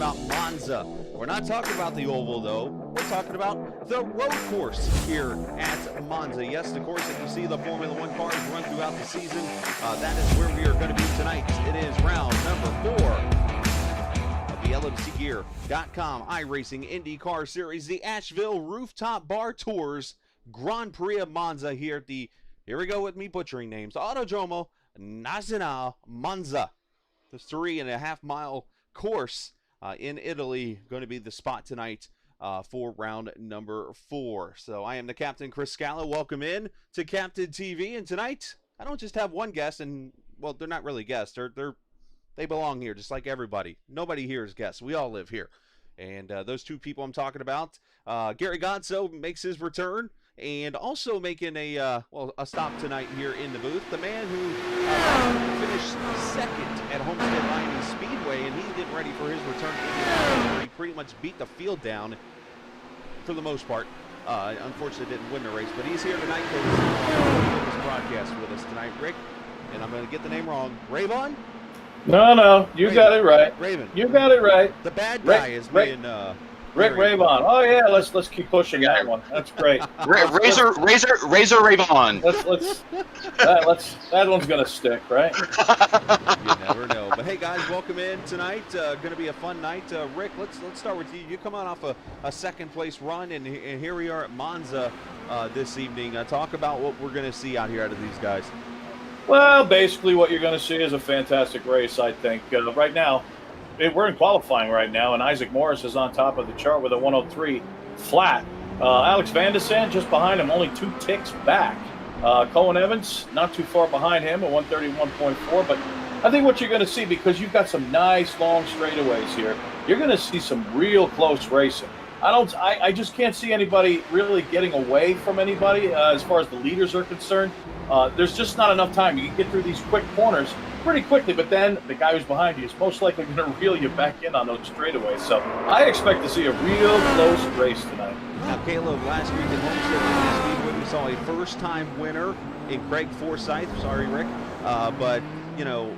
about Monza. We're not talking about the oval, though. We're talking about the road course here at Monza. Yes, the course that you see the Formula One cars run throughout the season. That is where we are going to be tonight. It is round number 4 of the LMCgear.com iRacing IndyCar Series, the Asheville Rooftop Bar Tours Grand Prix of Monza here at the, here we go with me butchering names, Autodromo Nazionale Monza. The 3.5 mile course in Italy going to be the spot tonight for round number 4. So I am the Captain Chris Scala. Welcome in to Captain TV. And tonight, I don't just have one guest, and well, they're not really guests. They belong here just like everybody. Nobody here is guests. We all live here. And those two people I'm talking about, Gary Godso makes his return. And also making a stop tonight here in the booth, the man who finished second at Homestead Miami Speedway, and he's getting ready for his return to Indianapolis, where he pretty much beat the field down for the most part. Unfortunately, didn't win the race, but he's here tonight to do this broadcast with us tonight, Rick. And I'm going to get the name wrong. Ravon? No, you Raven. got it right. Raven. You got it right. The bad guy is being Rick Ravon. Oh yeah, let's keep pushing that one. That's great. Razor Ravon. That one's gonna stick, right? You never know. But hey guys, welcome in tonight. Going to be a fun night. Rick, let's start with you. You come on off a second place run, and here we are at Monza this evening. Talk about what we're going to see out here out of these guys. Well, basically what you're going to see is a fantastic race, I think. Right now, we're in qualifying right now, and Isaac Morris is on top of the chart with a 103 flat. Alex Van de Sande just behind him, only 2 ticks back. Cohen Evans not too far behind him at 131.4, but I think what you're going to see, because you've got some nice long straightaways here, you're going to see some real close racing. I just can't see anybody really getting away from anybody as far as the leaders are concerned. There's just not enough time. You can get through these quick corners pretty quickly, but then the guy who's behind you is most likely going to reel you back in on those straightaways. So I expect to see a real close race tonight. Now, Caleb, last week at Homestead Speedway, we saw a first-time winner in Craig Forsyth. Sorry, Rick. But, you know,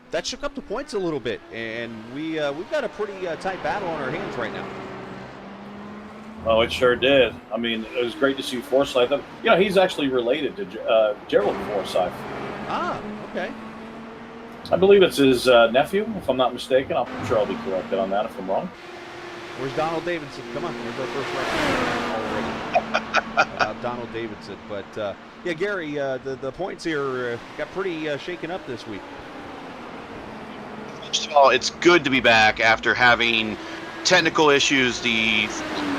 that shook up the points a little bit, and we've got a pretty tight battle on our hands right now. Oh, it sure did. I mean, it was great to see Forsyth. You know, he's actually related to Gerald Forsyth. Ah, okay. I believe it's his nephew, if I'm not mistaken. I'm sure I'll be corrected on that if I'm wrong. Where's Donald Davidson? Come on, where's our first record already? About Donald Davidson. But, yeah, Gary, the points here got pretty shaken up this week. First of all, it's good to be back after having technical issues the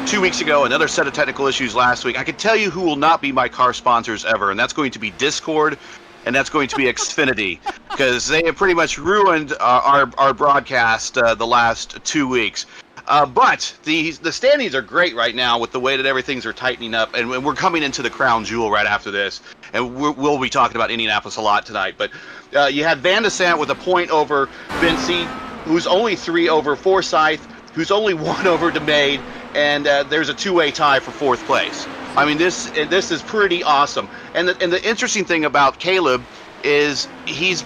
2 weeks ago, another set of technical issues last week. I can tell you who will not be my car sponsors ever, and that's going to be Discord, and that's going to be Xfinity, because they have pretty much ruined our broadcast the last 2 weeks. But the standings are great right now with the way that everything's are tightening up, and we're coming into the crown jewel right after this, and we'll be talking about Indianapolis a lot tonight. But you had Van de Sande with a point over Vinci, who's only 3 over Forsyth, who's only 1 over DeMade, and there's a 2-way tie for 4th place. I mean, this is pretty awesome. And the interesting thing about Caleb is he's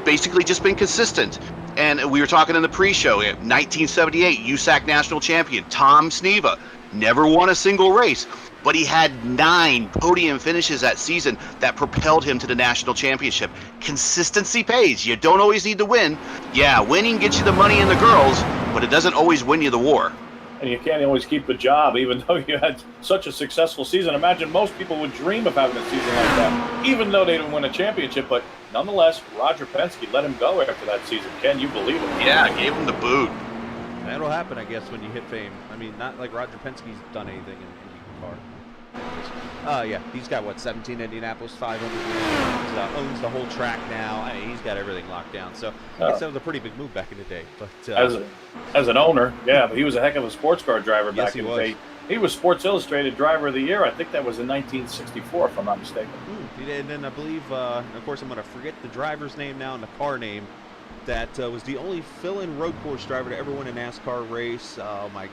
basically just been consistent. And we were talking in the pre-show, 1978 USAC national champion Tom Sneva, never won a single race, but he had 9 podium finishes that season that propelled him to the national championship. Consistency pays. You don't always need to win. Yeah, winning gets you the money and the girls, but it doesn't always win you the war. And you can't always keep a job, even though you had such a successful season. Imagine most people would dream of having a season like that, even though they didn't win a championship. But nonetheless, Roger Penske let him go after that season. Can you believe it? Yeah, gave him the boot. That'll happen, I guess, when you hit fame. I mean, not like Roger Penske's done anything in IndyCar. Yeah, he's got, what, 17 Indianapolis 500 wins, owns the whole track now. I mean, he's got everything locked down. So I guess that was a pretty big move back in the day. But as an owner, yeah, but he was a heck of a sports car driver yes, back in the day. He was Sports Illustrated Driver of the Year. I think that was in 1964, if I'm not mistaken. And then I believe, of course, I'm going to forget the driver's name now and the car name. That was the only fill-in road course driver to ever win a NASCAR race.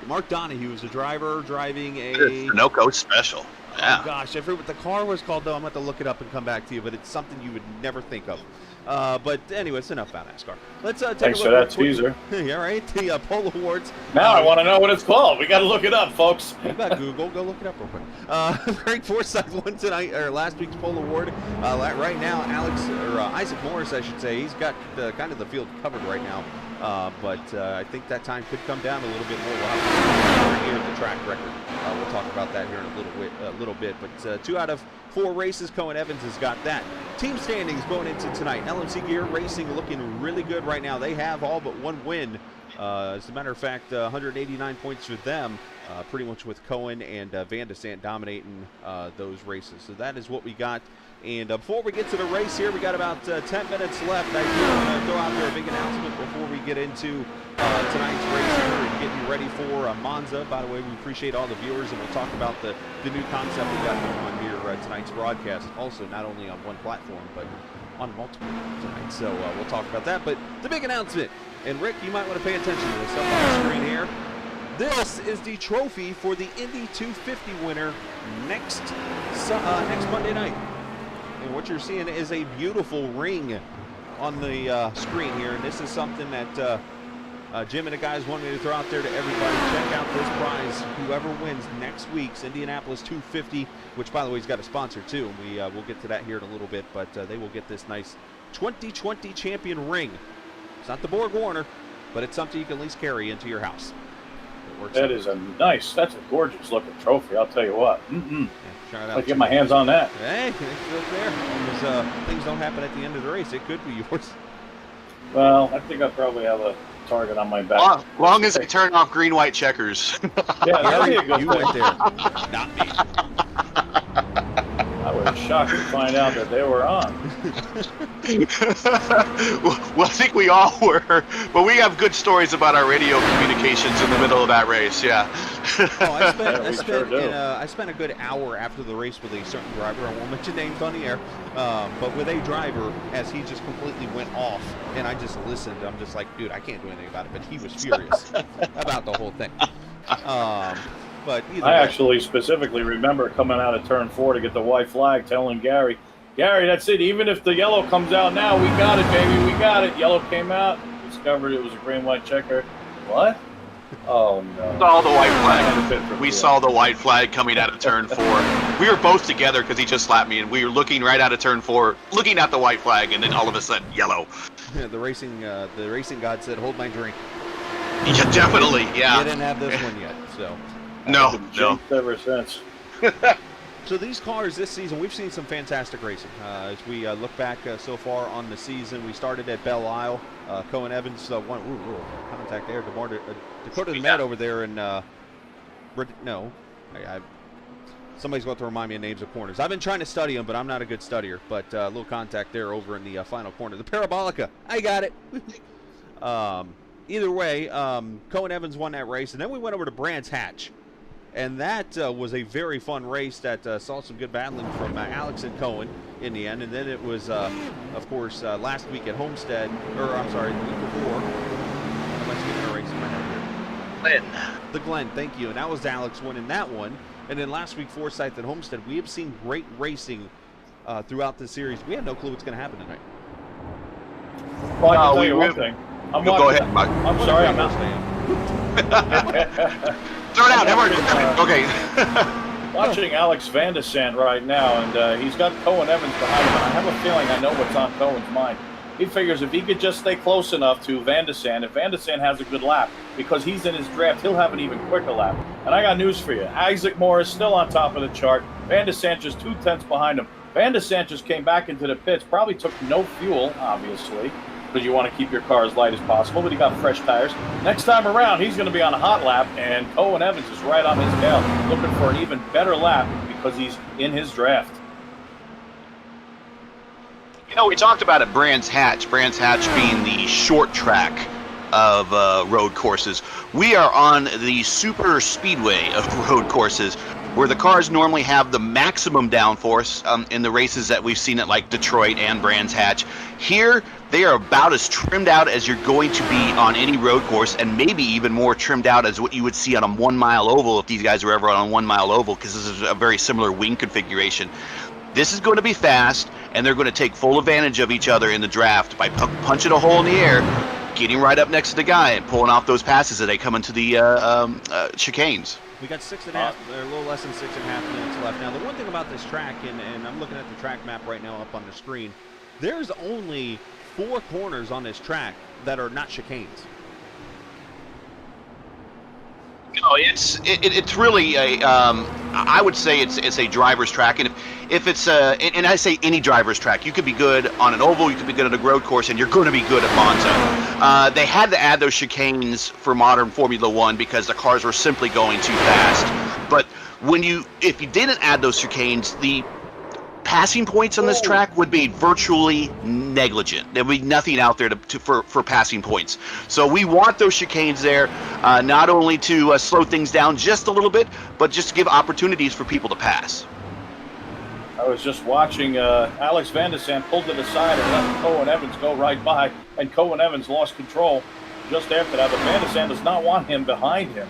Mark Donahue was a driver driving a Sunoco Special. Yeah. Oh gosh, I forget what the car was called though. I'm going to have to look it up and come back to you, but it's something you would never think of. But anyway, it's enough about NASCAR. Let's take Thanks a for look that teaser. Yeah, right. The Pole Awards. Now I want to know what it's called. We got to look it up, folks. You got Google. Go look it up real quick. Greg Forsythe won tonight, or last week's Pole Award. Right now, Isaac Morris, I should say, he's got kind of the field covered right now. But I think that time could come down a little bit more. We'll have to here at the track record. We'll talk about that here in a little bit. But 2 out of 4 races, Cohen Evans has got that. Team standings going into tonight. LMC Gear Racing looking really good right now. They have all but 1 win. As a matter of fact, 189 points for them, pretty much with Cohen and Van de Sant dominating those races. So that is what we got. And before we get to the race here, we got about 10 minutes left. I do want to throw out there a big announcement before we get into tonight's race here and get you ready for Monza. By the way, we appreciate all the viewers, and we'll talk about the new concept we got going on here tonight's broadcast. Also, not only on one platform, but on multiple tonight. So we'll talk about that. But the big announcement, and Rick, you might want to pay attention to this up on the screen here. This is the trophy for the Indy 250 winner next Monday night. And what you're seeing is a beautiful ring on the screen here. And this is something that Jim and the guys wanted me to throw out there to everybody. Check out this prize. Whoever wins next week's Indianapolis 250, which, by the way, has got a sponsor, too. And we'll get to that here in a little bit. But they will get this nice 2020 champion ring. It's not the Borg Warner, but it's something you can at least carry into your house. That's a gorgeous looking trophy, I'll tell you what. Yeah, try it out. I'll get my hands on that. Hey, it's still there. As things don't happen at the end of the race, it could be yours. Well, I think I probably have a target on my back. Long as I turn off green, white checkers. Yeah, that'd be a good You thing. went there, not me. I was shocked to find out that they were on. Well, I think we all were, but we have good stories about our radio communications in the middle of that race. Yeah. I spent a good hour after the race with a certain driver. I won't mention names on the air, but with a driver as he just completely went off, and I just listened. I'm just like, dude, I can't do anything about it, but he was furious about the whole thing. But I actually specifically remember coming out of turn 4 to get the white flag, telling Gary, that's it. Even if the yellow comes out now, we got it, baby. We got it. Yellow came out. Discovered it was a green, white checker. What? Oh, no. Saw the white flag. We saw the white flag coming out of turn 4. We were both together because he just slapped me, and we were looking right out of turn 4, looking at the white flag, and then all of a sudden, yellow. Yeah, the racing god said, "Hold my drink." Yeah, definitely. Yeah. You didn't have this one yet, so. No. Ever since. So these cars this season, we've seen some fantastic racing. As we look back so far on the season, we started at Belle Isle. Cohen Evans won. Contact there. Dakota Met over there in. Somebody's going to remind me of names of corners. I've been trying to study them, but I'm not a good studier. But a little contact there over in the final corner. The Parabolica. I got it. Either way, Cohen Evans won that race, and then we went over to Brands Hatch. And that was a very fun race that saw some good battling from Alex and Cohen in the end. And then it was, of course, last week at Homestead, the week before. How much getting a race in my head here? The Glen, thank you. And that was Alex winning that one. And then last week, Forsyth at Homestead. We have seen great racing throughout the series. We have no clue what's going to happen tonight. Well, I can tell you one thing. Go ahead, Mike. I'm sorry, I'm not. Throw it out. Okay. Watching Alex Van de Sant right now, and he's got Cohen Evans behind him. And I have a feeling I know what's on Cohen's mind. He figures if he could just stay close enough to Van de Sant, if Van de Sant has a good lap, because he's in his draft, he'll have an even quicker lap. And I got news for you. Isaac Morris still on top of the chart. Van de Sant just 2/10 behind him. Van de Sant just came back into the pits, probably took no fuel, obviously, because you want to keep your car as light as possible, but he got fresh tires. Next time around, he's going to be on a hot lap, and Cohen Evans is right on his tail, looking for an even better lap because he's in his draft. You know, we talked about it, Brands Hatch being the short track of road courses. We are on the super speedway of road courses. where the cars normally have the maximum downforce in the races that we've seen at like Detroit and Brands Hatch. Here, they are about as trimmed out as you're going to be on any road course, and maybe even more trimmed out as what you would see on a 1 mile oval if these guys were ever on a 1 mile oval, because this is a very similar wing configuration. This is going to be fast, and they're going to take full advantage of each other in the draft by punching a hole in the air, getting right up next to the guy, and pulling off those passes as they come into the chicanes. We got 6.5, or a little less than 6.5 minutes left. Now, the one thing about this track, and I'm looking at the track map right now up on the screen, there's only 4 corners on this track that are not chicanes. No, it's really a I would say it's a driver's track, and if it's and I say any driver's track, you could be good on an oval, you could be good at a road course, and you're going to be good at Monza. They had to add those chicanes for modern Formula One because the cars were simply going too fast. But if you didn't add those chicanes, the passing points on this track would be virtually negligent. There would be nothing out there for passing points. So we want those chicanes there, not only to slow things down just a little bit, but just to give opportunities for people to pass. I was just watching Alex Van der Zandt pulled to the side and let Cohen Evans go right by, and Cohen Evans lost control just after that, but Van der Zandt does not want him behind him.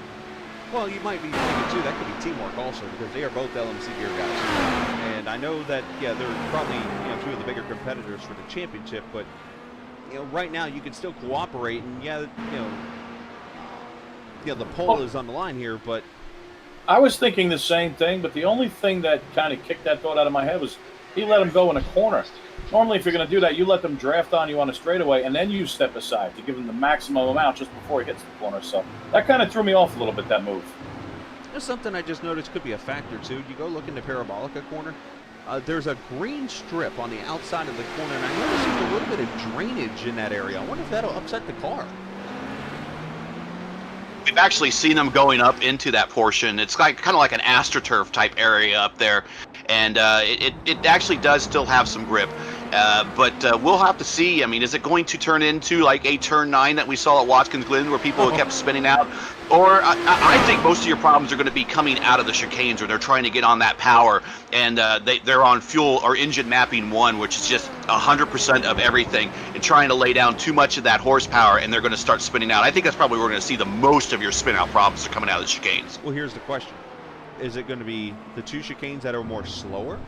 Well, you might be thinking, too, that could be teamwork also, because they are both LMC gear guys. And I know that, yeah, they're probably, 2 of the bigger competitors for the championship, but, right now you can still cooperate, and, the pole is on the line here, but... I was thinking the same thing, but the only thing that kind of kicked that thought out of my head was he let him go in a corner. Normally, if you're going to do that, you let them draft on you on a straightaway, and then you step aside to give him the maximum amount just before he hits the corner. So that kind of threw me off a little bit, that move. There's something I just noticed could be a factor, too. You go look in the Parabolica corner, there's a green strip on the outside of the corner, and I noticed there's a little bit of drainage in that area. I wonder if that'll upset the car. We've actually seen them going up into that portion. It's kind of like an AstroTurf type area up there, and it actually does still have some grip. But we'll have to see. I mean, is it going to turn into like a turn 9 that we saw at Watkins Glen where people kept spinning out? Or I think most of your problems are going to be coming out of the chicanes where they're trying to get on that power, and they're on fuel or engine mapping 1, which is just 100% of everything, and trying to lay down too much of that horsepower, and they're going to start spinning out. I think that's probably where we're going to see the most of your spin out problems are coming out of the chicanes. Well, here's the question. Is it going to be the 2 chicanes that are more slower?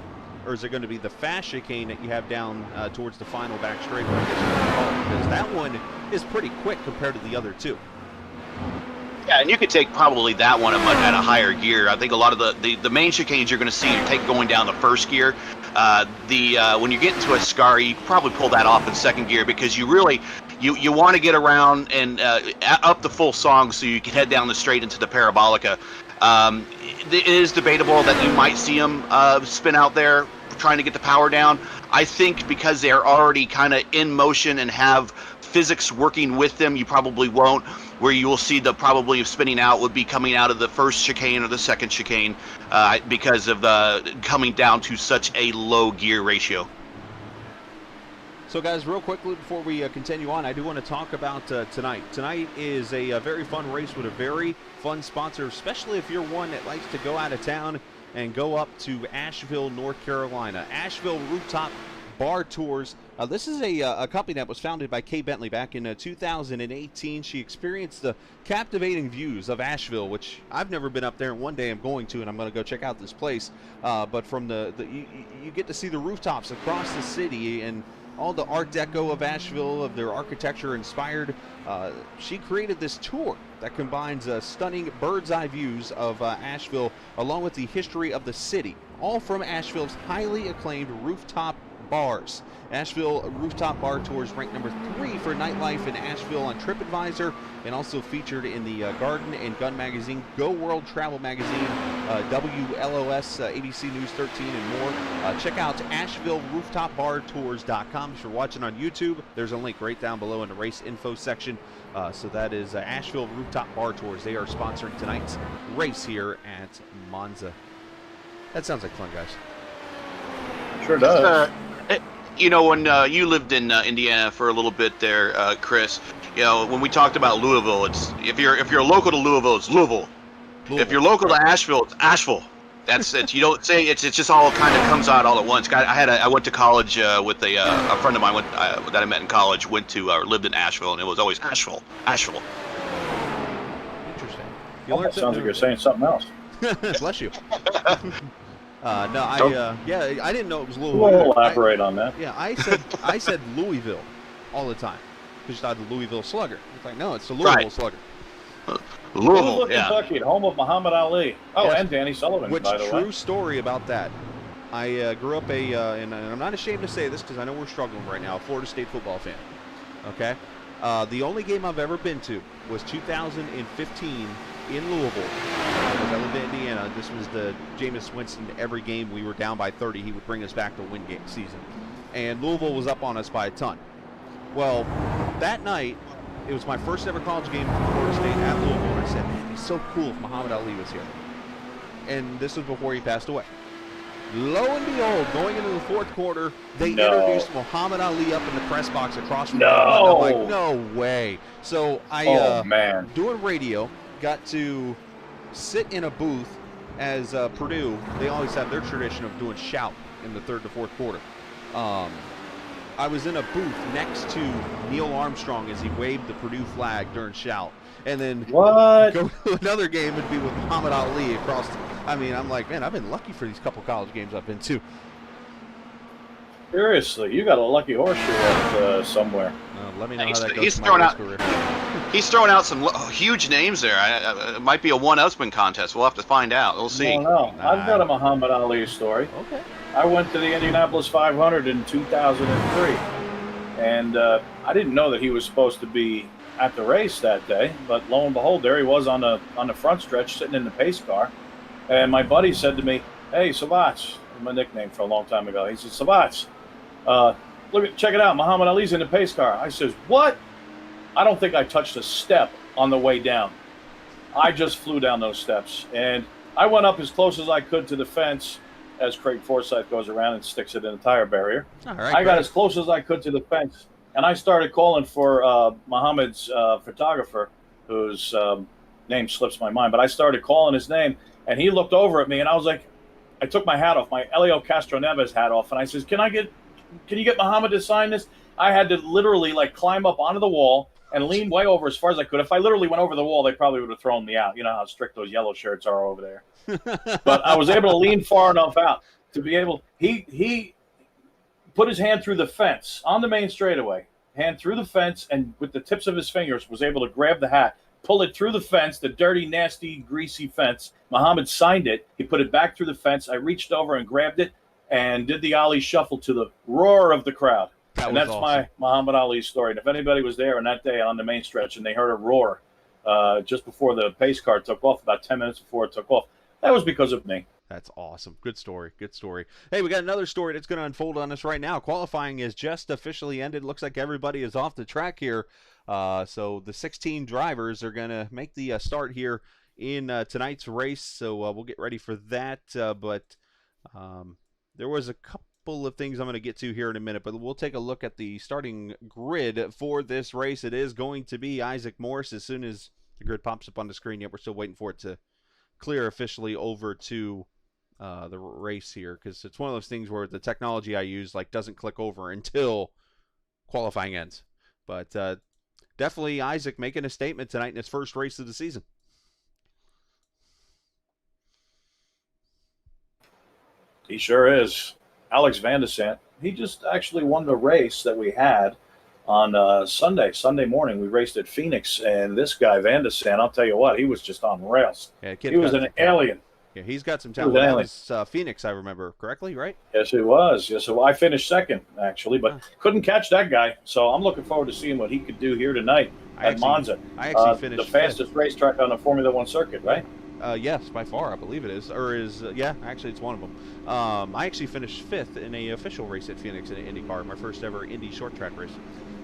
Or is it going to be the fast chicane that you have down towards the final back straightaway? Because that one is pretty quick compared to the other 2. Yeah, and you could take probably that one at a higher gear. I think a lot of the main chicanes you're going to see you take going down the first gear. When you get into a SCAR, you probably pull that off in second gear because you really you want to get around and up the full song so you can head down the straight into the Parabolica. It is debatable that you might see them spin out there trying to get the power down. I think because they're already kind of in motion and have physics working with them, you probably won't. Where you will see the probably of spinning out would be coming out of the first chicane or the second chicane because of coming down to such a low gear ratio. So, guys, real quickly before we continue on, I do want to talk about tonight. Tonight is a very fun race with a very fun sponsor, especially if you're one that likes to go out of town and go up to Asheville, North Carolina. Asheville Rooftop Bar Tours. This is a company that was founded by Kay Bentley back in 2018. She experienced the captivating views of Asheville, which I've never been up there, and one day I'm going to, and I'm going to go check out this place. But from you get to see the rooftops across the city and all the Art Deco of Asheville, of their architecture inspired. She created this tour that combines stunning bird's eye views of Asheville along with the history of the city, all from Asheville's highly acclaimed rooftop bars. Asheville Rooftop Bar Tours ranked number 3 for nightlife in Asheville on TripAdvisor, and also featured in the Garden and Gun magazine, Go World Travel magazine, WLOS, ABC News 13, and more. Check out AshevilleRooftopBarTours.com. If you're watching on YouTube, there's a link right down below in the race info section. So that is Asheville Rooftop Bar Tours. They are sponsoring tonight's race here at Monza. That sounds like fun, guys. Sure does. When you lived in Indiana for a little bit there, Chris, when we talked about Louisville, it's if you're local to Louisville, it's Louisville. If you're local to Asheville, it's Asheville. That's it. You don't say it's just all kind of comes out all at once. I went to college with a friend of mine that I met in college lived in Asheville, and it was always Asheville. Interesting. It sounds like you're saying something else. Bless you. I didn't know it was Louisville. We'll elaborate on that. Yeah, I said Louisville all the time because you thought the Louisville Slugger. It's like, no, it's the Louisville Slugger. Louisville, yeah. Kentucky, home of Muhammad Ali. Oh, yes. And Danny Sullivan, by the way. True story about that. I grew up and I'm not ashamed to say this because I know we're struggling right now, a Florida State football fan. Okay? The only game I've ever been to was 2015 in Louisville. Because I lived in Indiana. This was the Jameis Winston. Every game we were down by 30, he would bring us back to win game season. And Louisville was up on us by a ton. Well, that night, it was my first ever college game for Florida State at Louisville. And I said, man, it'd be so cool if Muhammad Ali was here. And this was before he passed away. Lo and behold, going into the fourth quarter, they introduced Muhammad Ali up in the press box across from me. I'm like, no way. So I, doing radio, got to sit in a booth as Purdue. They always have their tradition of doing shout in the third to fourth quarter. I was in a booth next to Neil Armstrong as he waved the Purdue flag during shout. And then go to another game and be with Muhammad Ali across. I'm like, man, I've been lucky for these couple college games I've been to. Seriously, you got a lucky horseshoe somewhere. Let me know how that goes. He's throwing out some huge names there. It might be a one-husband contest. We'll have to find out. We'll see. No. I've got a Muhammad Ali story. Okay. I went to the Indianapolis 500 in 2003, and I didn't know that he was supposed to be at the race that day, but lo and behold, there he was on the front stretch sitting in the pace car, and my buddy said to me, "Hey, Savats," my nickname for a long time ago. He said, "Savats, check it out, Muhammad Ali's in the pace car." I says, "What?" I don't think I touched a step on the way down. I just flew down those steps, and I went up as close as I could to the fence, as Craig Forsyth goes around and sticks it in a tire barrier. All right, I got as close as I could to the fence, and I started calling for Muhammad's photographer, whose name slips my mind, but I started calling his name, and he looked over at me, and I was like, I took my hat off, my Elio Castroneves hat off, and I says, can you get Muhammad to sign this? I had to literally climb up onto the wall and lean way over as far as I could. If I literally went over the wall, they probably would have thrown me out. You know how strict those yellow shirts are over there. But I was able to lean far enough out to be able. He put his hand through the fence on the main straightaway, hand through the fence, and with the tips of his fingers was able to grab the hat, pull it through the fence, the dirty, nasty, greasy fence. Muhammad signed it. He put it back through the fence. I reached over and grabbed it and did the Ali shuffle to the roar of the crowd. And that's awesome. My Muhammad Ali story. And if anybody was there on that day on the main stretch and they heard a roar just before the pace car took off, about 10 minutes before it took off, that was because of me. That's awesome. Good story. Good story. Hey, we got another story that's going to unfold on us right now. Qualifying is just officially ended. Looks like everybody is off the track here. So the 16 drivers are going to make the start here in tonight's race. So we'll get ready for that. But there was a couple of things I'm going to get to here in a minute. But we'll take a look at the starting grid for this race. It is going to be Isaac Morse as soon as the grid pops up on the screen. Yet we're still waiting for it to clear officially over to the race here, because it's one of those things where the technology I use doesn't click over until qualifying ends. But definitely Isaac making a statement tonight in his first race of the season. He sure is. Alex Van de Sant, he just actually won the race that we had on Sunday morning. We raced at Phoenix, and this guy Van de Sant, I'll tell you what, he was just on rails. Yeah, he was an alien. Yeah, he's got some talent. That was Phoenix, I remember correctly, right? Yes, it was. Yes, so I finished second, actually, but couldn't catch that guy. So I'm looking forward to seeing what he could do here tonight at Monza. I actually finished the fastest racetrack on the Formula One circuit, right? Yes, by far, I believe it is. Yeah, actually, it's one of them. I actually finished fifth in a official race at Phoenix in IndyCar, my first ever Indy short track race.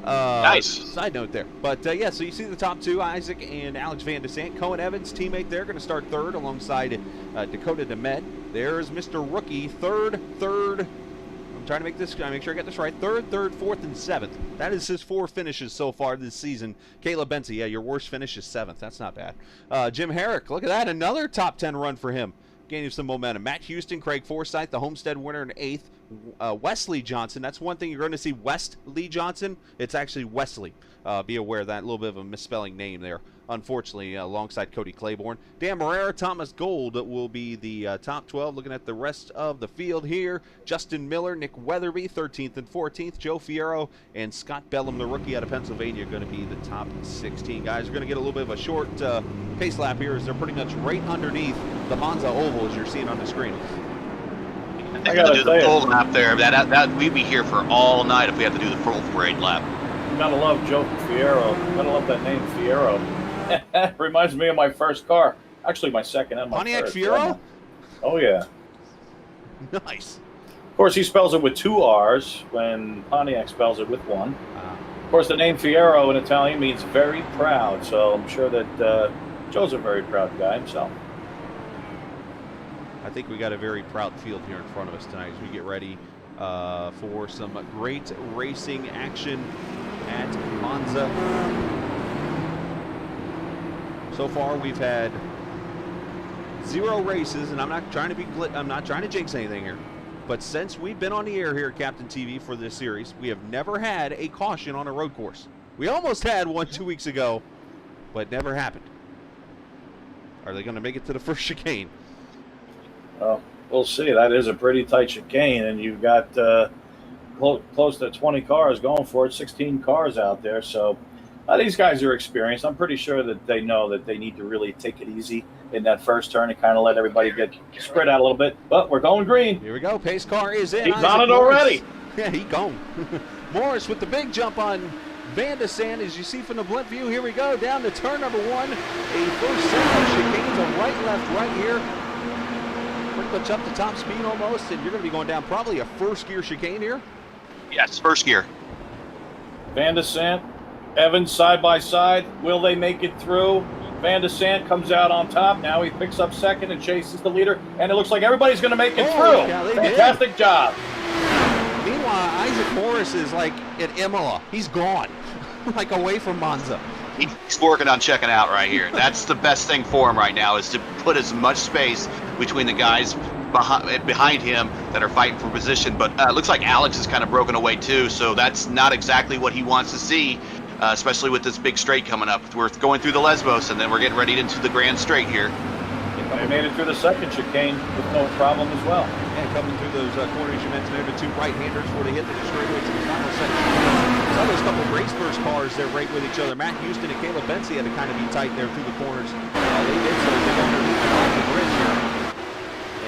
Nice. Side note there. But, yeah, so you see the top two, Isaac and Alex Van de Sant. Cohen Evans, teammate there, going to start third alongside Dakota DeMed. There's Mr. Rookie, third. I'm trying to make sure I get this right. Third, fourth, and seventh. That is his 4 finishes so far this season. Caleb Benson, yeah, your worst finish is 7th. That's not bad. Jim Herrick, look at that. Another top 10 run for him. gaining some momentum. Matt Houston, Craig Forsyth, the Homestead winner in 8th. Wesley Johnson, that's one thing you're going to see. Wesley Johnson, it's actually Wesley. Be aware of that, a little bit of a misspelling name there, unfortunately, alongside Cody Claiborne. Dan Morera, Thomas Gold will be the top 12. Looking at the rest of the field here, Justin Miller, Nick Weatherby, 13th and 14th. Joe Fierro and Scott Bellum, the rookie out of Pennsylvania, are going to be the top 16 guys. We're going to get a little bit of a short pace lap here as they're pretty much right underneath the Monza oval, as you're seeing on the screen. I got to do the full lap there. That we'd be here for all night if we had to do the full parade lap. You gotta love Joe Fierro. You gotta love that name, Fierro. Reminds me of my first car. Actually, my second and my Pontiac first. Fiero? Oh, yeah. Nice. Of course, he spells it with 2 R's when Pontiac spells it with 1. Of course, the name Fierro in Italian means very proud, so I'm sure that Joe's a very proud guy himself. I think we got a very proud field here in front of us tonight as we get ready for some great racing action at Monza. So far, we've had 0 races, and I'm not trying to jinx anything here, but since we've been on the air here at Captain TV for this series, we have never had a caution on a road course. We almost had one 2 weeks ago, but never happened. Are they going to make it to the first chicane? Well, we'll see. That is a pretty tight chicane, and you've got close to 20 cars going for it, 16 cars out there. So these guys are experienced. I'm pretty sure that they know that they need to really take it easy in that first turn and kind of let everybody get spread out a little bit. But we're going green. Here we go. Pace car is in. He's on it already. Yeah, he gone. Morris with the big jump on Van de Sand, as you see from the blimp view. Here we go, down to turn number 1. A first set of chicanes, a right, left, right here. Pretty much up to top speed almost, and you're going to be going down probably a first gear chicane here. Yes, first gear. Van de Sant, Evans side by side. Will they make it through? Van de Sant comes out on top. Now he picks up second and chases the leader, and it looks like everybody's going to make it through. Yeah, Fantastic job. Meanwhile, Isaac Morris is like at Imola. He's gone, like away from Monza. He's working on checking out right here. That's the best thing for him right now, is to put as much space between the guys behind him that are fighting for position. But it looks like Alex is kind of broken away too, so that's not exactly what he wants to see, especially with this big straight coming up. We're going through the Lesbos, and then we're getting ready into the Grand Straight here. They made it through the second chicane with no problem as well. And coming through those corners you mentioned there, the 2 right-handers before they hit the straightaway to the final section. Saw those couple race first cars there right with each other. Matt Houston and Caleb Bency had to kind of be tight there through the corners. They did so. They got underneath the bridge here.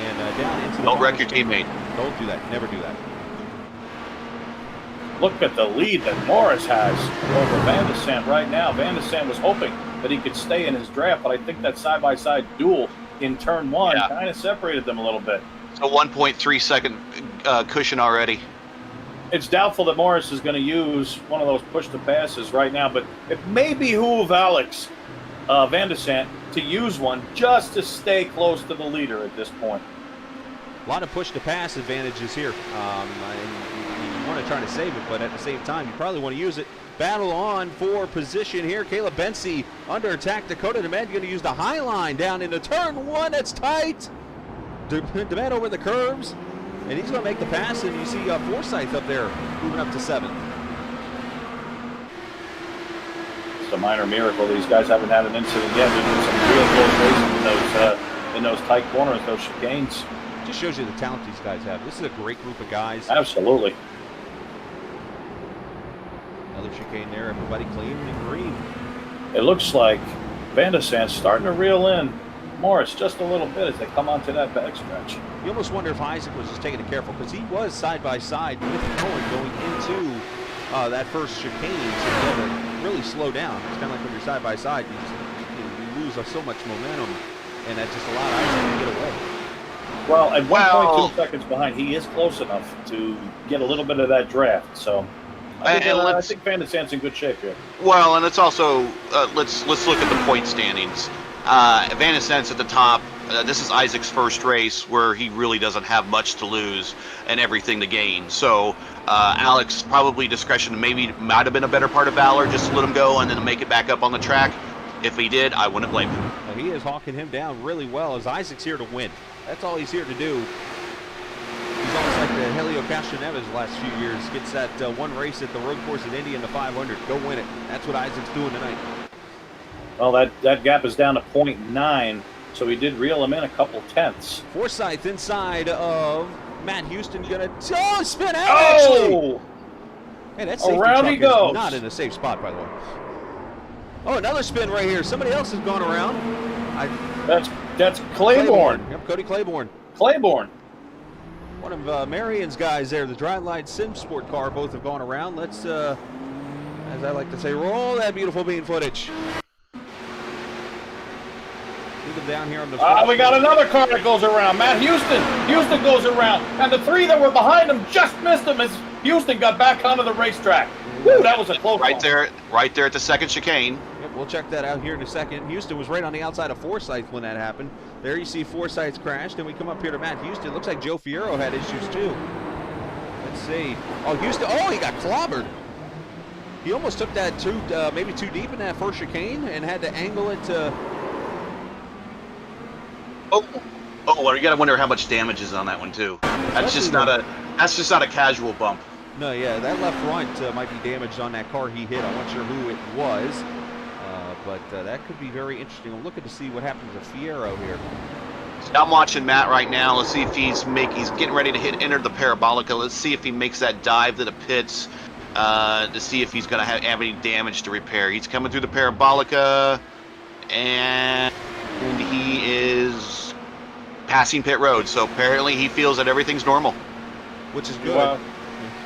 And down into the Don't wreck your teammate. Don't do that. Never do that. Look at the lead that Morris has over Van de Sant right now. Van de Sant was hoping that he could stay in his draft, but I think that side-by-side duel in turn 1 kind of separated them a little bit. It's a 1.3 second cushion already. It's doubtful that Morris is going to use one of those push-to-passes right now, but it may behoove Alex Van de Sant to use one just to stay close to the leader at this point. A lot of push-to-pass advantages here. And you want to try to save it, but at the same time, you probably want to use it. Battle on for position here. Caleb Bency under attack. Dakota DeMed going to use the high line down into turn 1. That's tight. DeMed over the curves, and he's going to make the pass, and you see Forsyth up there moving up to 7th. It's a minor miracle. These guys haven't had an incident yet. There's been some real close racing in those tight corners, those chicanes. Just shows you the talent these guys have. This is a great group of guys. Absolutely. Another chicane there. Everybody clean and green. It looks like Van de Sant's starting to reel in Morris just a little bit as they come onto that back stretch. You almost wonder if Isaac was just taking it careful, because he was side by side with Cohen going into that first chicane, so you had to really slow down. It's kind of like when you're side by side, you lose so much momentum, and that just allowed Isaac to get away. Well, at 1.2 seconds behind, he is close enough to get a little bit of that draft. So I think Van de Sant's in good shape here. Well, and it's also let's look at the point standings. Van de Sant's at the top. This is Isaac's first race where he really doesn't have much to lose and everything to gain. So Alex, probably discretion might have been a better part of valor, just to let him go and then make it back up on the track. If he did, I wouldn't blame him. He is hawking him down really well, as Isaac's here to win. That's all he's here to do. He's almost like the Helio Castroneves the last few years. Gets that one race at the road course at Indy in the 500. Go win it. That's what Isaac's doing tonight. Well, that gap is down to 0.9, so he did reel him in a couple tenths. Forsyth inside of Matt Houston. Gonna spin out, Oh! actually. Hey, that safety Around truck he goes. is not in a safe spot, by the way. Oh, another spin right here. Somebody else has gone around. That's Claiborne. Yep, Cody Claiborne. Claiborne. One of Marion's guys there, the Dry Light Sim Sport car, both have gone around. Let's, as I like to say, roll that beautiful bean footage. Leave them down here on the front. We got another car that goes around. Matt Houston. Houston goes around. And the three that were behind him just missed him as Houston got back onto the racetrack. Woo, that was a close one. Right there at the second chicane. Yep, we'll check that out here in a second. Houston was right on the outside of Forsyth when that happened. There you see Forsyth's crashed, and we come up here to Matt Houston. Looks like Joe Fierro had issues too. Let's see. Oh, Houston. Oh, he got clobbered. He almost took that maybe too deep in that first chicane and had to angle it to. Well, you gotta wonder how much damage is on that one too. That's just not a casual bump. No, yeah, that left front might be damaged on that car he hit. I'm not sure who it was, but that could be very interesting. I'm looking to see what happens to Fierro here. I'm watching Matt right now. Let's see if he's getting ready to enter the Parabolica. Let's see if he makes that dive to the pits to see if he's gonna have any damage to repair. He's coming through the Parabolica, and he is passing pit road. So apparently he feels that everything's normal, which is good. Well,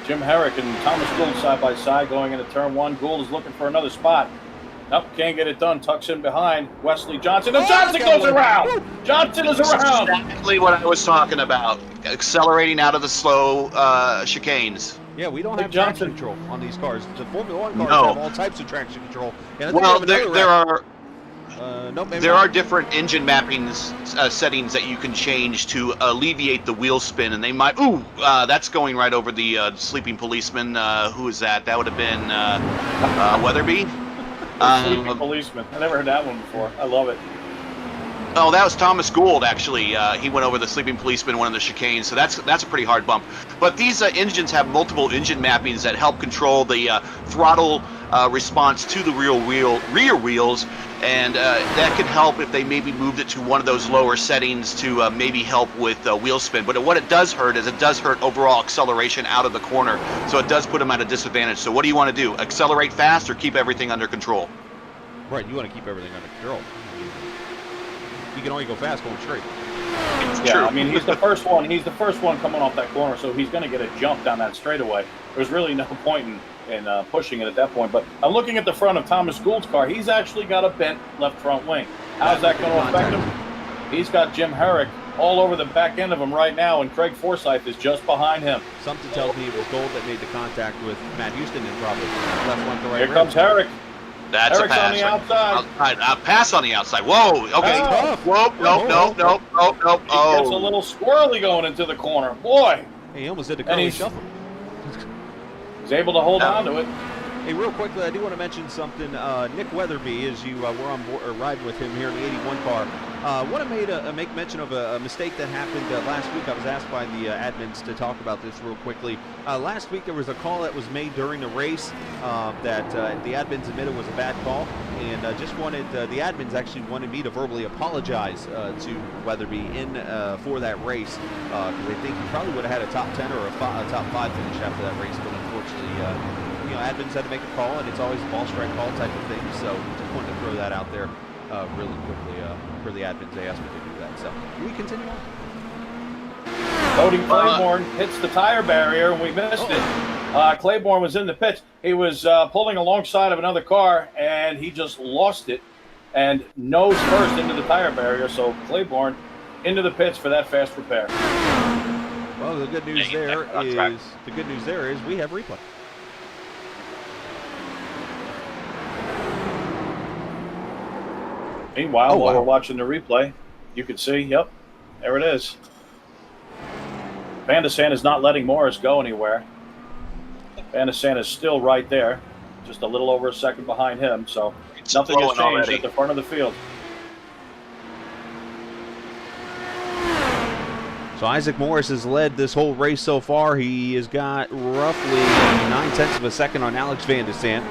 Jim Herrick and Thomas Gould side by side going into turn one. Gould is looking for another spot. Nope, can't get it done. Tucks in behind Wesley Johnson. And Johnson goes around. Johnson is around. Exactly what I was talking about. Accelerating out of the slow chicanes. Yeah, we don't have traction control on these cars. The Formula One cars have all types of traction control. And well, there are different engine mappings settings that you can change to alleviate the wheel spin, and they might. That's going right over the sleeping policeman. Who is that? That would have been Weatherby. Sleeping policeman. I never heard that one before. I love it. Oh, that was Thomas Gould, actually. He went over the sleeping policeman in one of the chicanes, so that's a pretty hard bump. But these engines have multiple engine mappings that help control the throttle response to the rear wheels, and that can help if they maybe moved it to one of those lower settings to maybe help with wheel spin. But what it does hurt is it does hurt overall acceleration out of the corner, so it does put them at a disadvantage. So what do you want to do? Accelerate fast or keep everything under control? Right, you want to keep everything under control. You can only go fast going straight. Yeah, I mean, he's the first one. He's the first one coming off that corner, so he's going to get a jump down that straightaway. There's really no point in pushing it at that point. But I'm looking at the front of Thomas Gould's car. He's actually got a bent left front wing. How's that going to affect him? He's got Jim Herrick all over the back end of him right now, and Craig Forsyth is just behind him. Something tells me it was Gould that made the contact with Matt Houston and probably left one to right. Here comes Herrick. That's Eric's a pass. On the outside. I'll pass on the outside. Whoa. Okay. Whoa. No. He gets a little squirrely going into the corner. Boy. Hey, he almost did the curly shuffle. He's able to hold on to it. Hey, real quickly, I do want to mention something. Nick Weatherby, as you were on board or riding with him here in the 81 car, want to make mention of a mistake that happened last week. I was asked by the admins to talk about this real quickly. Last week there was a call that was made during the race that the admins admitted was a bad call, and just wanted the admins actually wanted me to verbally apologize to Weatherby for that race because they think he probably would have had a top 10 or a top 5 finish after that race, but unfortunately. Admins had to make a call, and it's always a ball strike call type of thing. So just wanted to throw that out there really quickly for the admins. They asked me to do that. So we continue on. Cody Claiborne hits the tire barrier, and we missed it. Claiborne was in the pits. He was pulling alongside of another car, and he just lost it and nose first into the tire barrier. So Claiborne into the pits for that fast repair. Well, the good news there is we have replay. Meanwhile, while we're watching the replay, you can see, yep, there it is. Van de Sande is not letting Morris go anywhere. Van de Sande is still right there, just a little over a second behind him, so nothing has changed at the front of the field. So Isaac Morris has led this whole race so far. He has got roughly 9/10 of a second on Alex Van de Sant.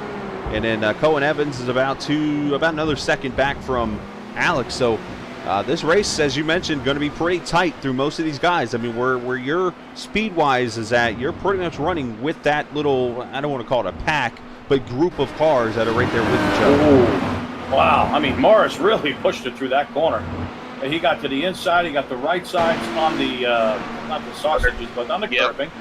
And then Cohen Evans is about another second back from Alex. So this race, as you mentioned, going to be pretty tight through most of these guys. I mean, where your speed-wise is at, you're pretty much running with that little, I don't want to call it a pack, but group of cars that are right there with each other. Ooh. Wow. I mean, Morris really pushed it through that corner. And he got to the inside. He got the right sides on the, not the sausages, but on the curbing.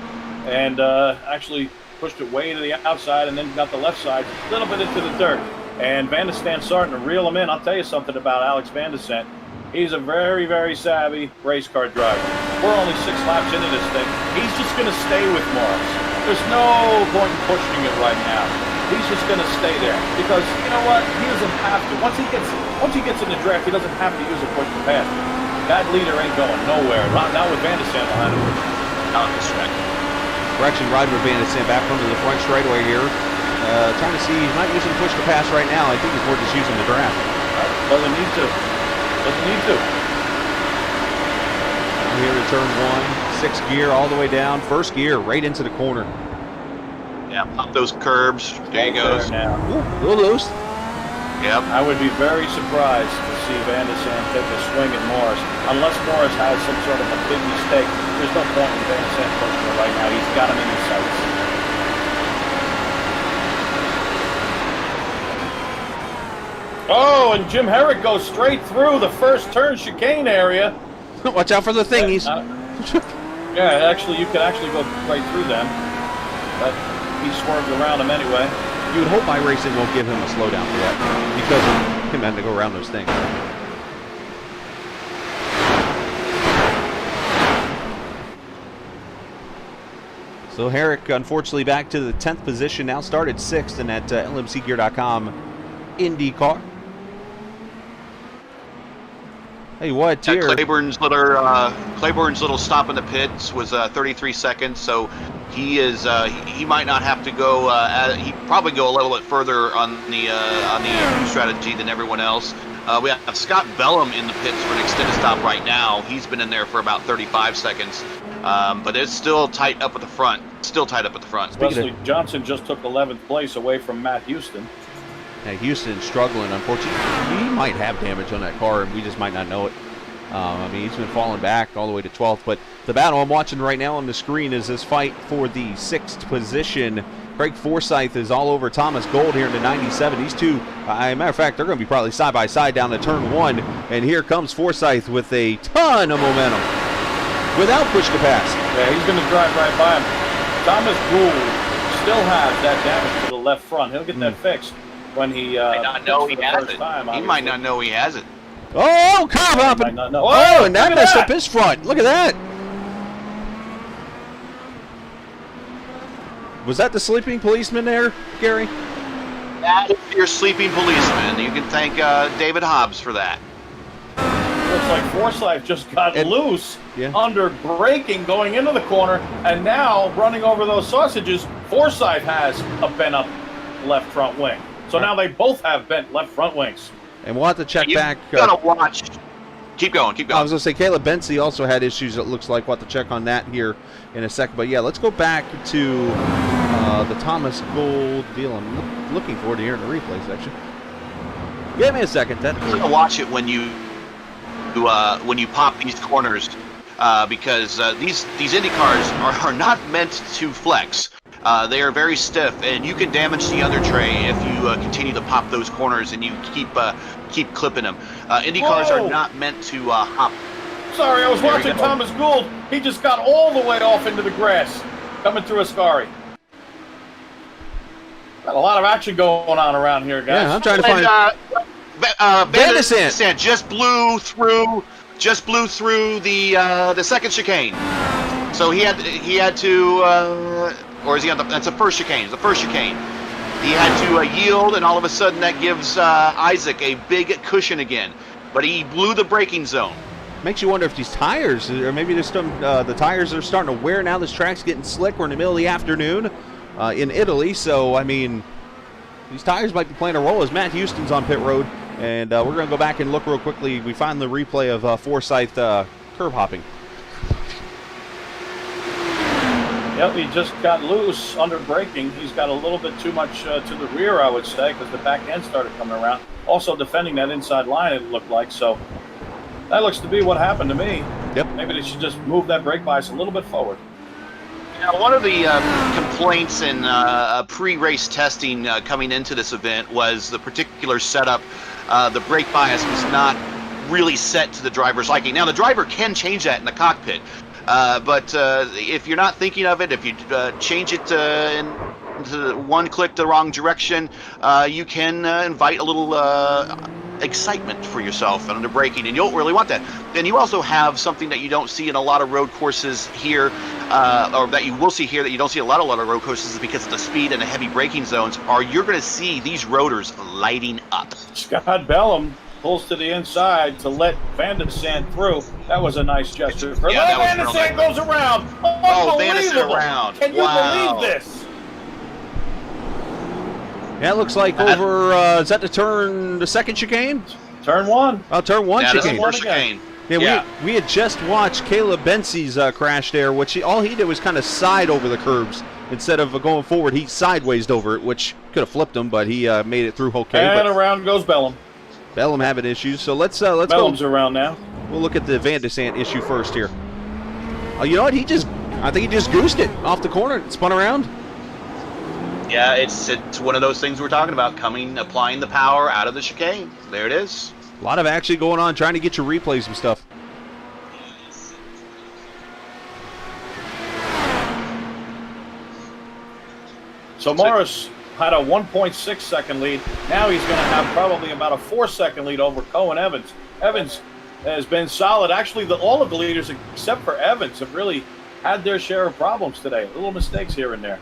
And actually pushed it way to the outside, and then got the left side a little bit into the dirt. And Van de Sant starting to reel him in. I'll tell you something about Alex Van de Sant. He's a very, very savvy race car driver. We're only 6 laps into this thing. He's just going to stay with Morris. There's no point in pushing it right now. He's just going to stay there because you know what? He doesn't have to. Once he gets in the draft, he doesn't have to use a push to pass. That leader ain't going nowhere. Not with Van de Sant behind him. Not this track. We're actually riding with Van de Sant back from the front straightaway here. Trying to see, he's not using push to pass right now. I think he's more just using the draft. Doesn't need to. Doesn't need to. Here to turn 1, 6th gear all the way down. 1st gear right into the corner. Yeah, pop those curbs. There he goes. Now. Ooh, a little loose. Yep. I would be very surprised to see Van de Sant take a swing at Morris. Unless Morris has some sort of a big mistake, there's no point in Van de Sant pushing it right now. He's got him in his sights. Oh, and Jim Herrick goes straight through the first turn chicane area. Watch out for the thingies. Yeah, actually, you could actually go right through them. But he swerved around him anyway. You would hope iRacing won't give him a slowdown for that because of him having to go around those things. So Herrick, unfortunately, back to the 10th position. Now started 6th in that LMCgear.com IndyCar. Hey, what here? Claiborne's little stop in the pits was 33 seconds, so he is he might not have to go. He probably go a little bit further on the strategy than everyone else. We have Scott Bellum in the pits for an extended stop right now. He's been in there for about 35 seconds, but it's still tight up at the front. Still tight up at the front. Wesley Johnson just took 11th place away from Matt Houston. Yeah, Houston's struggling, unfortunately. He might have damage on that car, and we just might not know it. I mean, he's been falling back all the way to 12th. But the battle I'm watching right now on the screen is this fight for the 6th position. Craig Forsyth is all over Thomas Gold here in the 97. These two, matter of fact, they're going to be probably side by side down to turn 1. And here comes Forsyth with a ton of momentum without push to pass. Yeah, he's going to drive right by him. Thomas Gould still has that damage to the left front. He'll get that fixed. When he might not know he has it. He might not know he has it. Oh, curb hopping! Oh, and that messed up his front. Look at that. Was that the sleeping policeman there, Gary? That is your sleeping policeman. You can thank David Hobbs for that. Looks like Forsyth just got loose under braking going into the corner, and now running over those sausages. Forsyth has a bent up left front wing. So now they both have bent left front wings. And we'll have to check back. You gotta watch. Keep going, keep going. I was going to say, Caleb Bensey also had issues, it looks like. We'll have to check on that here in a second. But, yeah, let's go back to the Thomas Gold deal. I'm looking forward to hearing the replay section. Give me a second. You gotta watch it when you pop these corners because these Indy cars are not meant to flex. They are very stiff, and you can damage the under tray if you continue to pop those corners and you keep clipping them. Indy cars are not meant to hop. Sorry, I was watching Thomas Gould. He just got all the way off into the grass, coming through Ascari. Got a lot of action going on around here, guys. Yeah, I'm trying to find. Van de Sant just blew through the second chicane, so he had to. Or is he on the? That's the first chicane. It's the first chicane. He had to yield, and all of a sudden that gives Isaac a big cushion again. But he blew the braking zone. Makes you wonder if these tires, or maybe the tires are starting to wear now. This track's getting slick. We're in the middle of the afternoon in Italy, so I mean, these tires might be playing a role as Matt Houston's on pit road, and we're going to go back and look real quickly. We find the replay of Forsyth curb hopping. Yep, he just got loose under braking. He's got a little bit too much to the rear, I would say, because the back end started coming around. Also defending that inside line, it looked like. So that looks to be what happened to me. Yep. Maybe they should just move that brake bias a little bit forward. Now, one of the complaints in pre-race testing coming into this event was the particular setup. The brake bias was not really set to the driver's liking. Now, the driver can change that in the cockpit. But if you're not thinking of it, if you change it into one click the wrong direction, you can invite a little excitement for yourself under braking, and you don't really want that. Then you also have something that you don't see in a lot of road courses here, or that you will see here that you don't see a lot of road courses, is because of the speed and the heavy braking zones, or you're going to see these rotors lighting up. Scott Bellum pulls to the inside to let Van de Sant through. That was a nice gesture. Yeah, Van de Sant goes around. Oh, Van de Sant around. Can you believe this? Yeah, it looks like over, is that the second chicane? Turn one. Oh, turn one chicane. That's the first chicane. Yeah, we had just watched Caleb Bensey's crash there, which all he did was kind of side over the curbs. Instead of going forward, he sideways over it, which could have flipped him, but he made it through okay. And around goes Bellum. Bellum having issues, so let's Bellum's go. Around now. We'll look at the Van de Sant issue first here. Oh, you know what? I think he just goosed it off the corner, spun around. Yeah, it's one of those things we're talking about, applying the power out of the chicane. There it is. A lot of action going on, trying to get you replay some stuff. So Morris had a 1.6 second lead. Now he's going to have probably about a 4-second lead over Cohen Evans. Evans has been solid. Actually, all of the leaders except for Evans have really had their share of problems today. Little mistakes here and there.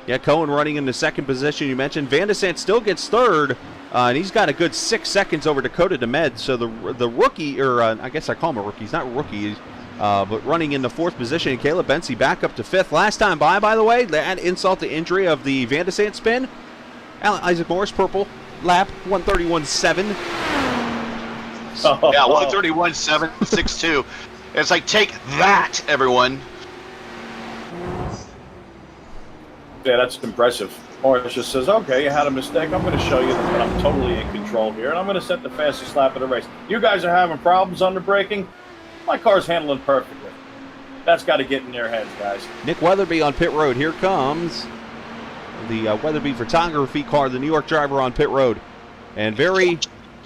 Yeah, Cohen running in the second position. You mentioned Van de Sant still gets third, and he's got a good 6 seconds over Dakota DeMed. So the rookie, or I guess I call him a rookie. He's not a rookie, but running in the fourth position. And Caleb Bensey back up to fifth. Last time by the way, add insult to injury of the Van de Sant spin. Isaac Morris, purple lap 131.7. Yeah, 131.762. It's like, take that, everyone. Yeah, that's impressive. Morris just says, okay, you had a mistake. I'm going to show you that I'm totally in control here, and I'm going to set the fastest lap of the race. You guys are having problems under braking. My car's handling perfectly. That's got to get in their heads, guys. Nick Weatherby on pit road. Here comes the Weatherby photography car, the New York driver on pit road. And very...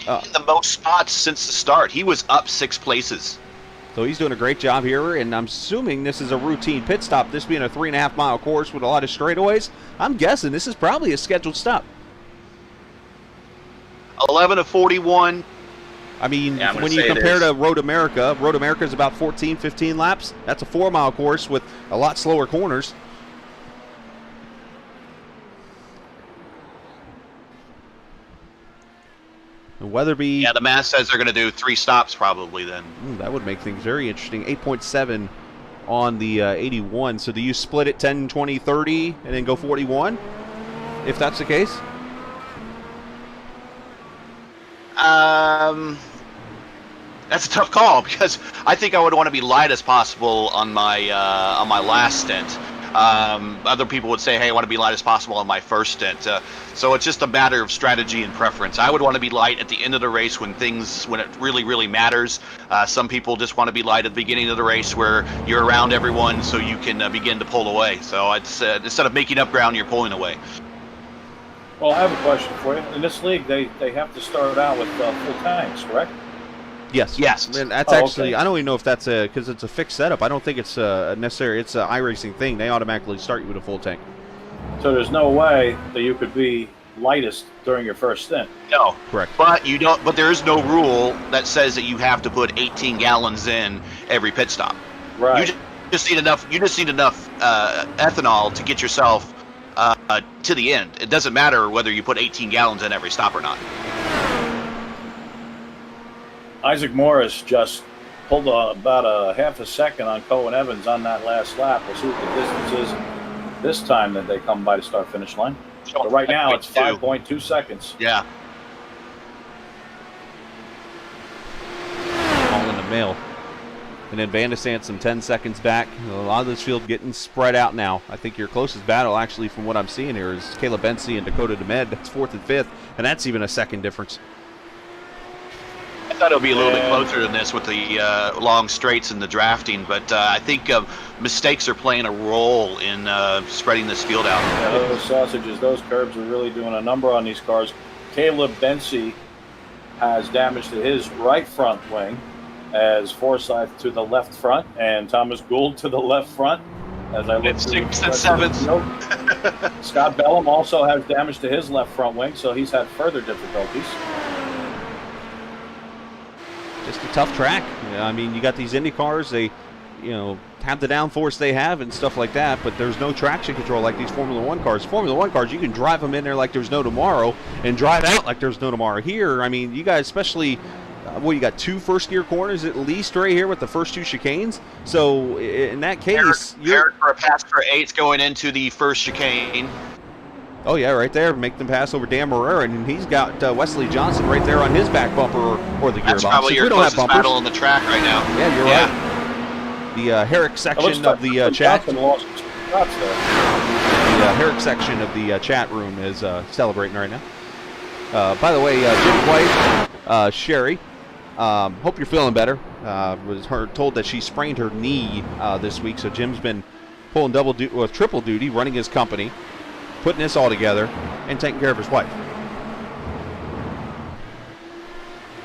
the most spots since the start. He was up 6 places. So he's doing a great job here, and I'm assuming this is a routine pit stop. This being a 3.5-mile course with a lot of straightaways, I'm guessing this is probably a scheduled stop. 11 of 41. I mean, when you compare to Road America is about 14, 15 laps. That's a 4-mile course with a lot slower corners. Weatherby. Yeah, the math says they're going to do 3 stops probably then. That would make things very interesting. 8.7 on the 81. So do you split it 10, 20, 30, and then go 41? If that's the case? That's a tough call because I think I would want to be light as possible on my last stint. Other people would say, hey, I want to be light as possible on my first stint. So it's just a matter of strategy and preference. I would want to be light at the end of the race when it really, really matters. Some people just want to be light at the beginning of the race where you're around everyone so you can begin to pull away. So it's, instead of making up ground, you're pulling away. Well, I have a question for you. In this league, they have to start out with full tanks, correct? Yes. Yes. And that's actually, I don't even know if that's because it's a fixed setup. I don't think it's necessary. It's an iRacing thing. They automatically start you with a full tank. So there's no way that you could be lightest during your first stint. No. Correct. But you don't. But there is no rule that says that you have to put 18 gallons in every pit stop. Right. You just need enough. You just need enough ethanol to get yourself to the end. It doesn't matter whether you put 18 gallons in every stop or not. Isaac Morris just pulled about a half a second on Cohen Evans on that last lap. We'll see what the distance is this time that they come by the start-finish line. But right now, it's 5.2 seconds. Yeah. All in the mail. And then Van de Sant some 10 seconds back. A lot of this field getting spread out now. I think your closest battle, actually, from what I'm seeing here, is Caleb Bensi and Dakota DeMed. That's 4th and 5th, and that's even a second difference. I thought it would be a little bit closer than this with the long straights and the drafting, but I think mistakes are playing a role in spreading this field out. Yeah, those sausages, those curbs are really doing a number on these cars. Caleb Bensi has damage to his right front wing, as Forsyth to the left front, and Thomas Gould to the left front. As I look through 6th and 7th. Scott Bellum also has damage to his left front wing, so he's had further difficulties. Just a tough track. I mean, you got these Indy cars, they, have the downforce they have and stuff like that, but there's no traction control like these Formula One cars. Formula One cars, you can drive them in there like there's no tomorrow and drive out like there's no tomorrow. Here, I mean, you guys, especially, you got 2 first-gear corners at least right here with the first 2 chicanes. So in that case, you're for a pass for 8 going into the first chicane. Oh yeah, right there, make them pass over Dan Marrera, and he's got Wesley Johnson right there on his back bumper or the gearbox. That's probably your closest battle on the track right now. Yeah, you're right. The Herrick section of the chat. The Herrick section of the chat room is celebrating right now. By the way, Jim's wife, Sherry, hope you're feeling better. Was told that she sprained her knee this week, so Jim's been pulling triple duty, running his company, putting this all together, and taking care of his wife.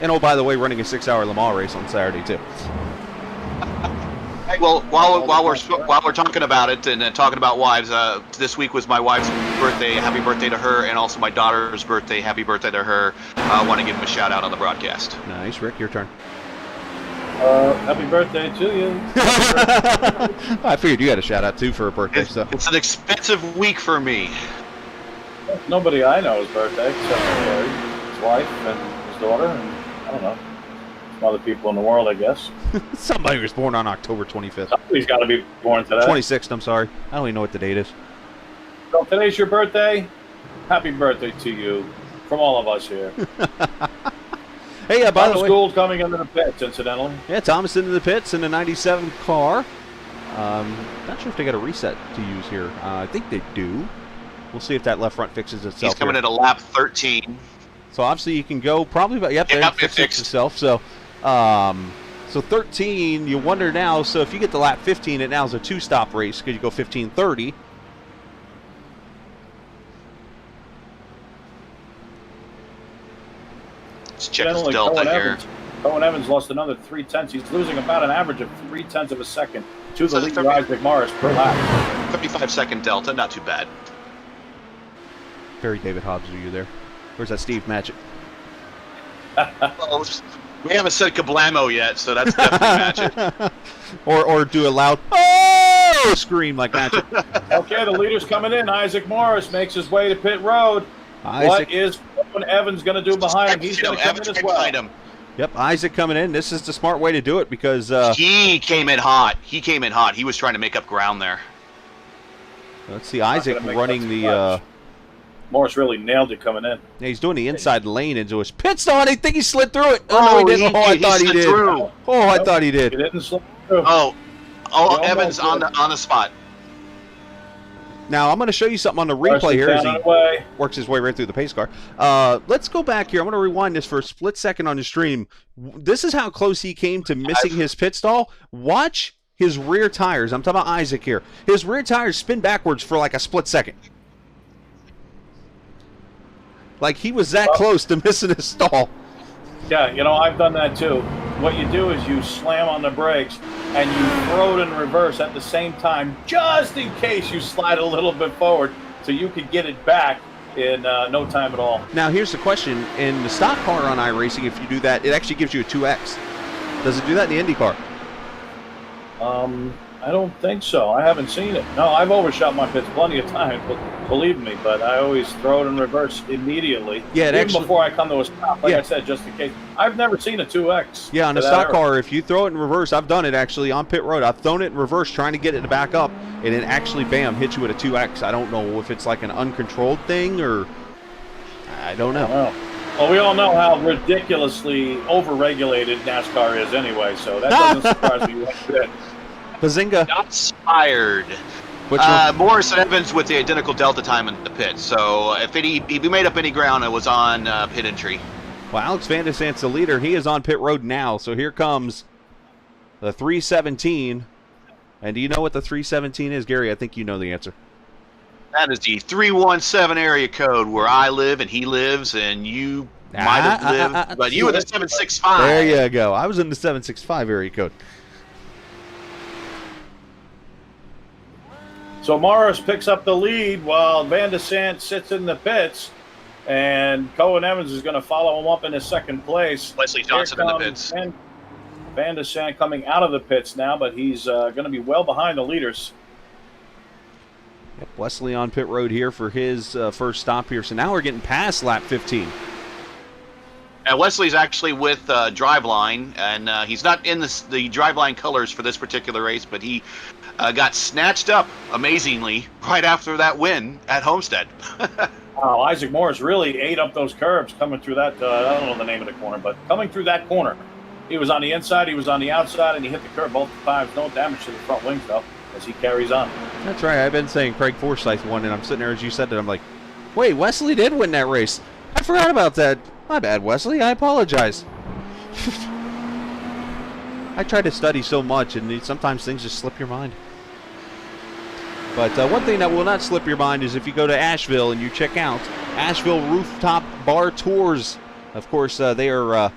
And oh, by the way, running a 6-hour Le Mans race on Saturday too. Well, while we're talking about it and talking about wives, this week was my wife's birthday. Happy birthday to her, and also my daughter's birthday. Happy birthday to her. I want to give them a shout out on the broadcast. Nice, Rick. Your turn. Happy birthday to you. I figured you had a shout out too for her birthday. It's an expensive week for me. Nobody I know is birthday except for his wife and his daughter, and I don't know, some other people in the world, I guess. Somebody was born on October 25th. Somebody's got to be born today. 26th, I'm sorry. I don't even know what the date is. So today's your birthday. Happy birthday to you from all of us here. Hey, by Thomas the way, Gould coming into the pits, incidentally. Yeah, Thomas into the pits in the 97 car. Not sure if they got a reset to use here. I think they do. We'll see if that left front fixes itself. He's coming at a lap 13. So obviously you can go probably about, there it fixes itself. So, so 13, you wonder now, so if you get to lap 15, it now is a 2-stop race because you go 15:30. Let's check his delta here. Owen Evans lost another 0.3. He's losing about an average of 0.3 of a second to the leader, Isaac Morris, per lap. 55-second delta, not too bad. Very David Hobbs, are you there? Where's that Steve Matchett? Well, we haven't said kablamo yet, so that's definitely Matchett. or do a loud oh scream like Matchett. Okay, the leader's coming in. Isaac Morris makes his way to pit road. What is Owen Evans going to do behind him? He's going to come in as well. Yep, Isaac coming in. This is the smart way to do it because he came in hot. He was trying to make up ground there. Let's see, Isaac running the. Morris really nailed it coming in. Yeah, he's doing the inside lane into his pit stop. I think he slid through it. Oh, no, he didn't. I thought he did. Through. Oh, I thought he did. He didn't slip through. Oh, Evans on the spot. Now, I'm going to show you something on the replay here as he works his way right through the pace car. Let's go back here. I'm going to rewind this for a split second on the stream. This is how close he came to missing his pit stall. Watch his rear tires. I'm talking about Isaac here. His rear tires spin backwards for like a split second. Like he was that close to missing his stall. Yeah, I've done that too. What you do is you slam on the brakes and you throw it in reverse at the same time, just in case you slide a little bit forward, so you could get it back in no time at all. Now, here's the question. In the stock car on iRacing, if you do that, it actually gives you a 2X. Does it do that in the IndyCar? I don't think so. I haven't seen it. No, I've overshot my pits plenty of times, but believe me, but I always throw it in reverse immediately. Yeah, even before I come to a stop, I said, just in case. I've never seen a 2X. Yeah, on a stock car, if you throw it in reverse, I've done it actually on pit road. I've thrown it in reverse trying to get it to back up, and it actually, bam, hits you with a 2X. I don't know if it's like an uncontrolled thing or I don't know. Well, we all know how ridiculously overregulated NASCAR is anyway, so that doesn't surprise me one bit. Bazinga. Shots fired. Which one? Morris and Evans with the identical delta time in the pit. So if he made up any ground, it was on pit entry. Well, Alex Van der Sant's the leader. He is on pit road now. So here comes the 317. And do you know what the 317 is, Gary? I think you know the answer. That is the 317 area code where I live and he lives, and you might have lived, but you were the 765. There you go. I was in the 765 area code. So Morris picks up the lead while Van der Sant sits in the pits, and Cohen Evans is going to follow him up in his second place. Wesley Johnson in the pits. Van der Sant coming out of the pits now, but he's going to be well behind the leaders. Yep, Wesley on pit road here for his first stop here. So now we're getting past lap 15. And Wesley's actually with Driveline, and he's not in the Driveline colors for this particular race, but he got snatched up amazingly right after that win at Homestead. Wow, Isaac Morris really ate up those curbs coming through that, I don't know the name of the corner, but coming through that corner. He was on the inside, he was on the outside, and he hit the curb both times. No damage to the front wings, though, as he carries on. That's right. I've been saying Craig Forsyth won, and I'm sitting there as you said that. I'm like, wait, Wesley did win that race. I forgot about that. My bad, Wesley. I apologize. I try to study so much, and sometimes things just slip your mind. But one thing that will not slip your mind is if you go to Asheville and you check out Asheville Rooftop Bar Tours. Of course, they are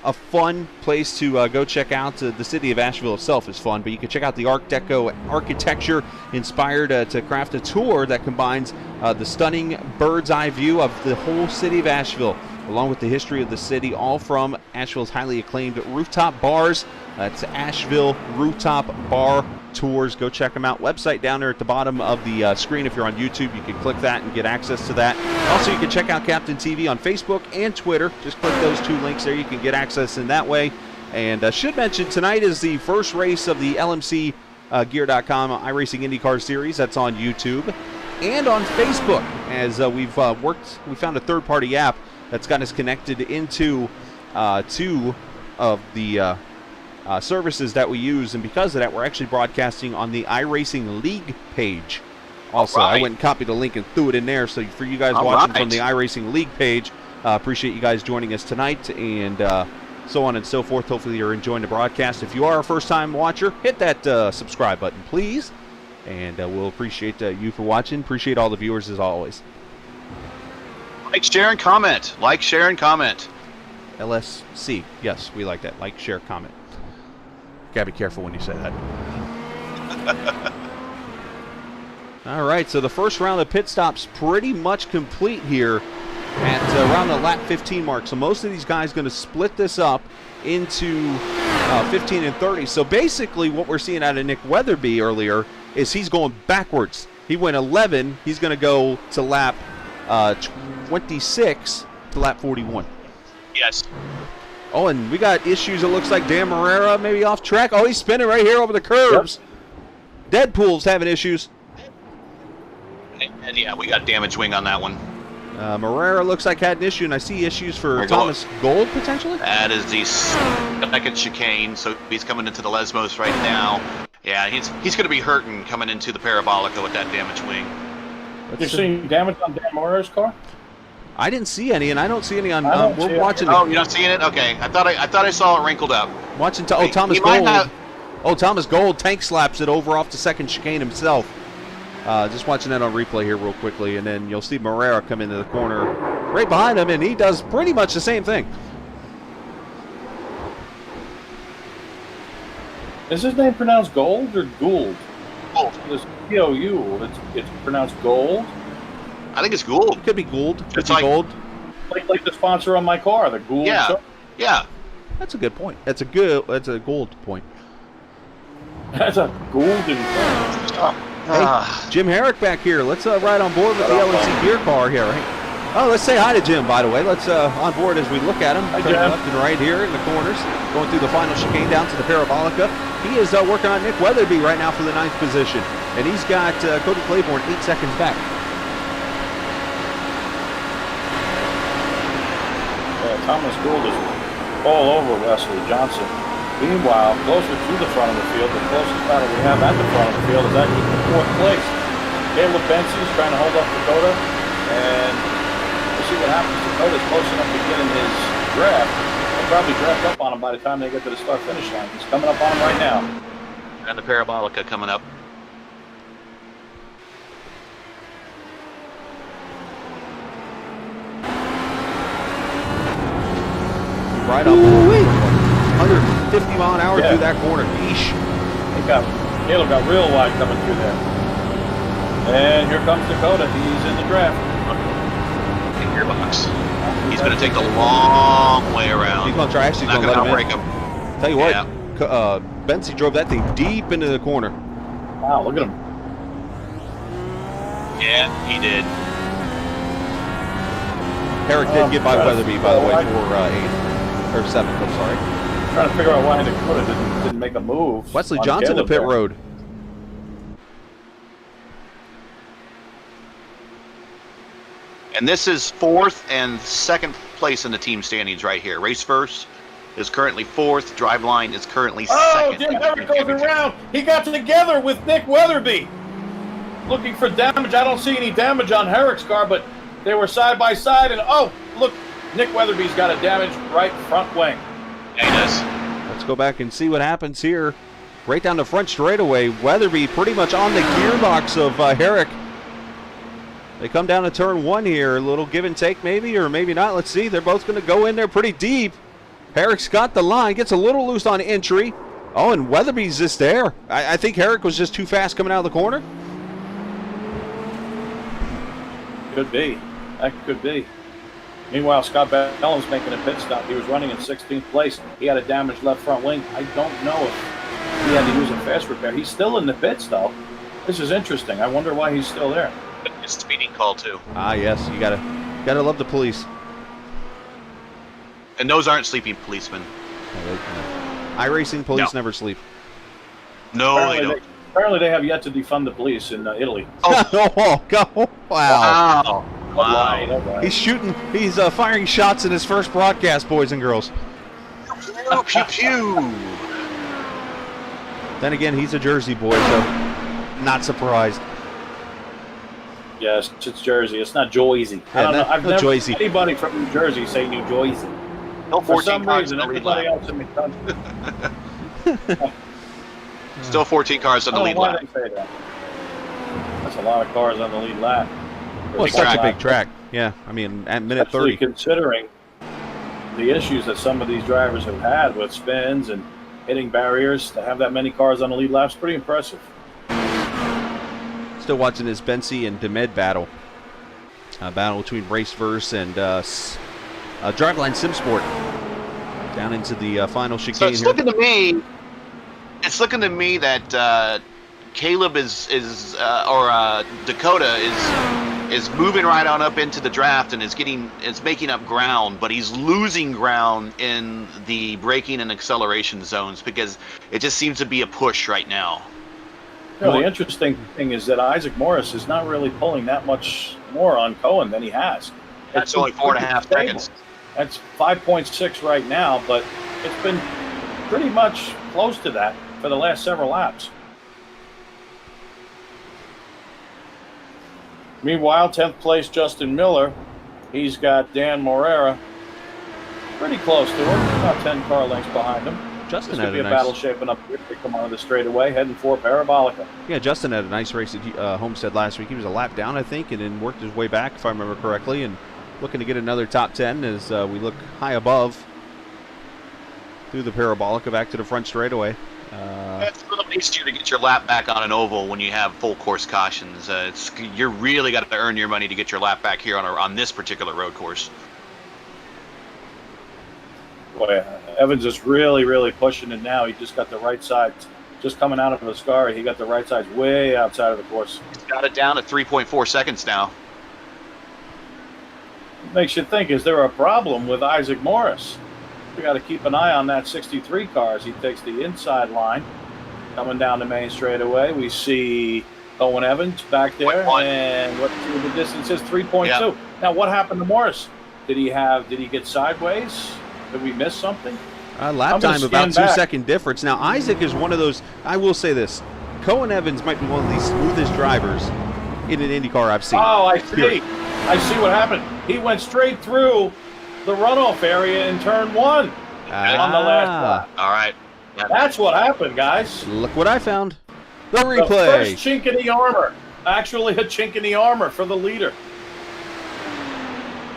a fun place to go check out. The city of Asheville itself is fun, but you can check out the Art Deco architecture inspired to craft a tour that combines the stunning bird's eye view of the whole city of Asheville, along with the history of the city, all from Asheville's highly acclaimed rooftop bars. It's Asheville Rooftop Bar Tours. Go check them out. Website down there at the bottom of the screen. If you're on YouTube, you can click that and get access to that. Also, you can check out Captain TV on Facebook and Twitter. Just click those two links there. You can get access in that way. And should mention, tonight is the first race of the LMC Gear.com iRacing IndyCar Series. That's on YouTube and on Facebook. As we found a third-party app that's got us connected into two of the services that we use, and because of that, we're actually broadcasting on the iRacing League page. Also, right. I went and copied a link and threw it in there. So for you guys watching from the iRacing League page, appreciate you guys joining us tonight, and so on and so forth. Hopefully you're enjoying the broadcast. If you are a first-time watcher, hit that subscribe button, please, and we'll appreciate you for watching. Appreciate all the viewers as always. Like, share, and comment. Like, share, and comment. LSC. Yes, we like that. Like, share, comment. Gotta be careful when you say that. All right, so the first round of pit stops pretty much complete here at around the lap 15 mark. So most of these guys going to split this up into 15 and 30. So basically what we're seeing out of Nick Weatherby earlier is he's going backwards. He went 11. He's going to go to lap 26 to lap 41. Yes. Oh, and we got issues. It looks like Dan Morera maybe off track. Oh, he's spinning right here over the curbs. Yep. Deadpool's having issues. And yeah, we got damage wing on that one. Morera looks like had an issue, and I see issues for Thomas Gold potentially. That is the second chicane, so he's coming into the Lesmos right now. Yeah, he's going to be hurting coming into the Parabolica with that damage wing. You're seeing damage on Dan Morera's car? I didn't see any, and I don't see any on. We're watching. Oh, you're not seeing it? Okay, I thought I saw it wrinkled up. Watching. Thomas Gold. Oh, Thomas Gold tank slaps it over off the second chicane himself. Just watching that on replay here real quickly, and then you'll see Morera come into the corner right behind him, and he does pretty much the same thing. Is his name pronounced Gold or Gould? Gould. It's G-O-U. It's pronounced Gold. I think it's Gould. Could be Gould. Could It's be like- Gold. Like the sponsor on my car, the Gould. Yeah. Soap. Yeah. That's a good point. That's a Gold point. That's a golden car. Hey, Jim Herrick back here. Let's ride on board with the LNC Gear car here. Right? Oh, let's say hi to Jim, by the way. Let's on board as we look at him. Turning left and right here in the corners. Going through the final chicane down to the Parabolica. He is working on Nick Weatherby right now for the 9th position. And he's got Cody Claiborne 8 seconds back. Thomas Gould is all over Wesley Johnson. Meanwhile, closer to the front of the field, the closest battle we have at the front of the field is actually for 4th place. Caleb Benson is trying to hold up Dakota, and we'll see what happens. Dakota's close enough to get in his draft. They'll probably draft up on him by the time they get to the start-finish line. He's coming up on him right now. And the Parabolica coming up. Right up. 150 mile an hour through that corner. Yeesh. Caleb got real wide coming through there. And here comes Dakota. He's in the draft. In gearbox. He's going to take the long way around. He's going to try. Actually, not going to outbreak him. Tell you what, Benson drove that thing deep into the corner. Wow, look at him. Yeah, he did. Herrick did get by Weatherby, by the way, for 8th. Or 7th, I'm sorry. I'm trying to figure out why Dakota didn't make a move. Wesley Johnson to pit road. And this is 4th and 2nd place in the team standings right here. Race first is currently 4th. Driveline is currently 2nd. Oh, Jim Herrick goes around. He got together with Nick Weatherby. Looking for damage. I don't see any damage on Herrick's car, but they were side by side. And oh, look, Nick Weatherby's got a damaged right front wing. Yeah, he does. Let's go back and see what happens here. Right down the front straightaway. Weatherby pretty much on the gearbox of Herrick. They come down to turn 1 here. A little give and take maybe, or maybe not. Let's see. They're both going to go in there pretty deep. Herrick's got the line. Gets a little loose on entry. Oh, and Weatherby's just there. I think Herrick was just too fast coming out of the corner. Could be. That could be. Meanwhile, Scott Bellum's making a pit stop. He was running in 16th place. He had a damaged left front wing. I don't know if he had to use a fast repair. He's still in the pits, though. This is interesting. I wonder why he's still there. It's a speeding call, too. Ah, yes. You gotta love the police. And those aren't sleeping policemen. iRacing police never sleep. No, apparently they don't. Apparently they have yet to defund the police in Italy. Oh, go. Wow. Wow. He's shooting. He's firing shots in his first broadcast, boys and girls. Pew, pew. Then again, he's a Jersey boy, so not surprised. Yes, it's Jersey. It's not Joyzy. Yeah, I don't know. I've never Joyzy. heard anybody from New Jersey say New Joyzy. For some reason, everybody else in the country. Still 14 cars on the lead lap. Why they say that? That's a lot of cars on the lead lap. Well, it's such a big track. Yeah, I mean, at minute 30. Considering the issues that some of these drivers have had with spins and hitting barriers, to have that many cars on the lead lap is pretty impressive. Still watching this Bensi and Demed battle. Battle between Raceverse and Driveline SimSport. Down into the final chicane. So it's looking to me. It's looking to me that Caleb or Dakota is moving right on up into the draft and is making up ground, but he's losing ground in the braking and acceleration zones because it just seems to be a push right now. You know, the interesting thing is that Isaac Morris is not really pulling that much more on Cohen than he has. That's only 4.5 seconds. That's 5.6 right now, but it's been pretty much close to that for the last several laps. Meanwhile, 10th place Justin Miller. He's got Dan Morera pretty close to him, about 10 car lengths behind him. Justin this had could be a a nice battle shaping up here. They come out of the straightaway, heading for Parabolica. Yeah, Justin had a nice race at Homestead last week. He was a lap down, I think, and then worked his way back, if I remember correctly, and looking to get another top 10 as we look high above through the Parabolica back to the front straightaway. It's a little easier to get your lap back on an oval when you have full course cautions. You're really got to earn your money to get your lap back here on this particular road course. Boy, Evans is really, really pushing it now. He just got the right side, just coming out of his car. He got the right side way outside of the course. He's got it down at 3.4 seconds now. Makes you think, is there a problem with Isaac Morris? We got to keep an eye on that 63 car as he takes the inside line. Coming down the main straightaway, we see Owen Evans back there, and what the distance is 3.2. Yeah. Now, what happened to Morris? Did he get sideways? Did we miss something? Lap I'm gonna time about stand back. 2-second difference. Now, Isaac is one of those, I will say this, Cohen Evans might be one of the smoothest drivers in an IndyCar I've seen. Oh, I see. Period. I see what happened. He went straight through the runoff area in turn 1 on the last lap. All right. Yeah. That's what happened, guys. Look what I found. The The replay. first chink in the armor. Actually, a chink in the armor for the leader.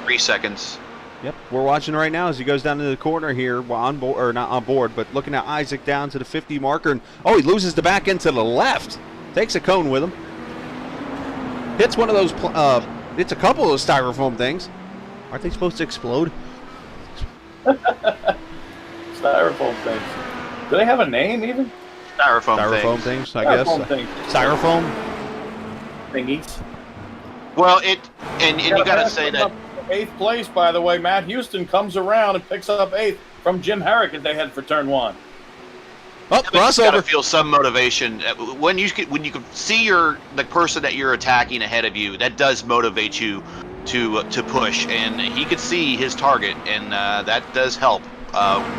3 seconds. Yep, we're watching right now as he goes down to the corner here, on board, or not on board, but looking at Isaac down to the 50 marker, and he loses the back end to the left. Takes a cone with him. Hits one of those, hits a couple of those styrofoam things. Aren't they supposed to explode? Styrofoam things. Do they have a name even? Styrofoam things, I guess. Styrofoam things. Styrofoam. Thingies. Well, and you got to say that. 8th place, by the way. Matt Houston comes around and picks up 8th from Jim Herrick as they head for turn 1. Oh, You got to crossover. feel some motivation when you can see the person that you're attacking ahead of you. That does motivate you to push, and he could see his target, and that does help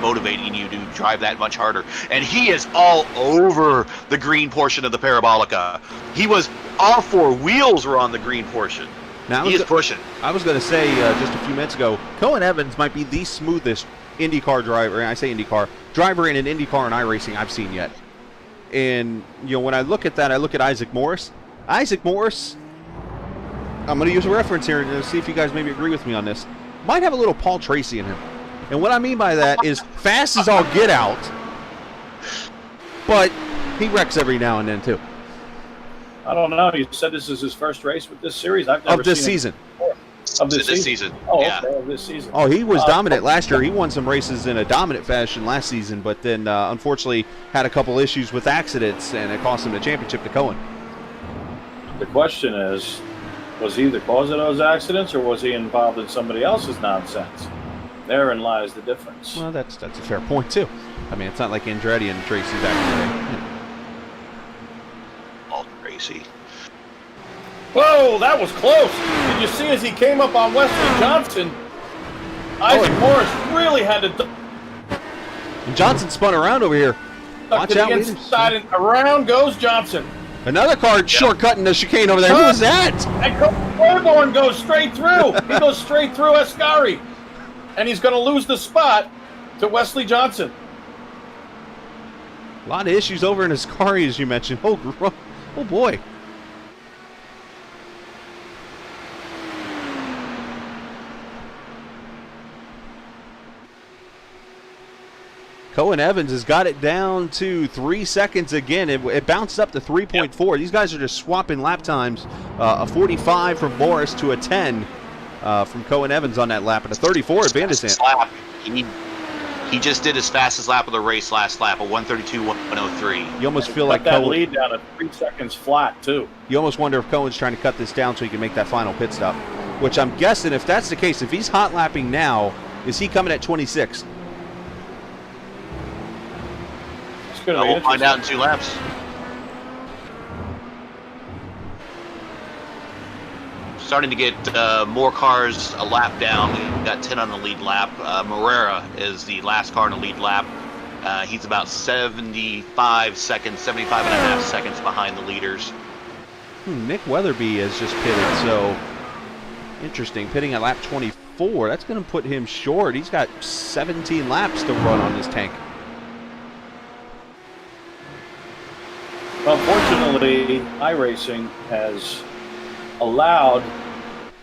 motivating you to drive that much harder. And he is all over the green portion of the Parabolica. He was all 4 wheels were on the green portion. Now, He is pushing. I was going to say just a few minutes ago, Cohen Evans might be the smoothest IndyCar driver, and I say IndyCar, driver in an IndyCar and iRacing I've seen yet. And, when I look at that, I look at Isaac Morris. Isaac Morris, I'm going to use a reference here and see if you guys maybe agree with me on this, might have a little Paul Tracy in him. And what I mean by that is fast as all get out, but he wrecks every now and then too. I don't know. You said this is his first race with this series. I've never Of this seen it season. before. Of this season. Oh, Yeah. okay, of this season. Oh, he was dominant last year. He won some races in a dominant fashion last season, but then unfortunately had a couple issues with accidents, and it cost him the championship to Cohen. The question is, was he the cause of those accidents, or was he involved in somebody else's nonsense? Therein lies the difference. Well, that's a fair point too. I mean, it's not like Andretti and Tracy back in the day. All Tracy. Whoa, that was close. Did you see as he came up on Wesley Johnson, Isaac Morris really had to duck And Johnson spun around over here. Watch to the out, leaders. inside, and around goes Johnson. Another car shortcutting the chicane over there. Who was that? And Claiborne goes straight through. He goes straight through Ascari. And he's going to lose the spot to Wesley Johnson. A lot of issues over in Ascari, as you mentioned. Oh boy. Cohen Evans has got it down to 3 seconds again. It bounced up to 3.4. These guys are just swapping lap times. A 45 from Morris to a 10 from Cohen Evans on that lap, and a 34 at Vandesant. He just did his fastest lap of the race last lap, a 132.103. You almost feel like that Cohen, lead down to 3 seconds flat, too. you almost wonder if Cohen's trying to cut this down so he can make that final pit stop. Which I'm guessing, if that's the case, if he's hot lapping now, is he coming at 26? We'll find out in 2 laps. Starting to get more cars a lap down. We've got 10 on the lead lap. Morera is the last car in the lead lap. He's about 75 seconds, 75 and a half seconds behind the leaders. Nick Weatherby has just pitted, so interesting. Pitting at lap 24. That's going to put him short. He's got 17 laps to run on this tank. Unfortunately, iRacing has allowed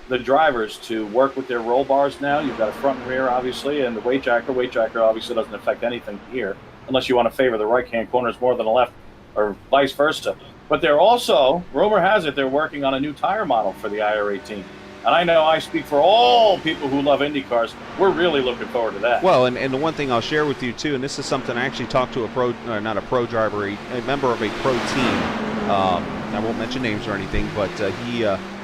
the drivers to work with their roll bars now. You've got a front and rear, obviously, and the weight jacker. Weight jacker obviously doesn't affect anything here, unless you want to favor the right-hand corners more than the left, or vice versa. But they're also, rumor has it, they're working on a new tire model for the IRA team. And I know I speak for all people who love Indy cars. We're really looking forward to that. Well, and the one thing I'll share with you, too, and this is something I actually talked to a pro, not a pro driver, a member of a pro team. I won't mention names or anything, but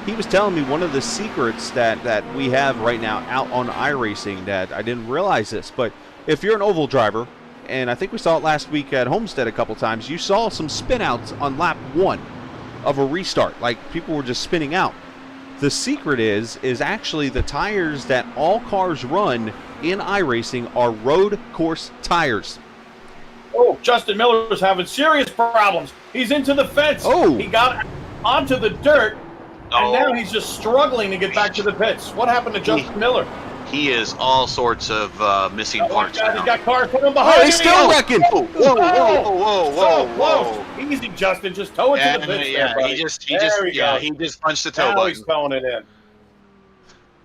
he was telling me one of the secrets that we have right now out on iRacing that I didn't realize this, but if you're an oval driver, and I think we saw it last week at Homestead a couple times, you saw some spin outs on lap 1 of a restart, like people were just spinning out. the secret is actually the tires that all cars run in iRacing are road course tires. Oh, Justin Miller's having serious problems. He's into the fence. Oh. He got onto the dirt, and now he's just struggling to get back to the pits. What happened to Justin Miller? He is all sorts of missing parts now. He's got cars coming behind him. Oh, he's still wrecking. Whoa. Easy, Justin. Just tow it to the pits. He just punched the toe now button. He's towing it in.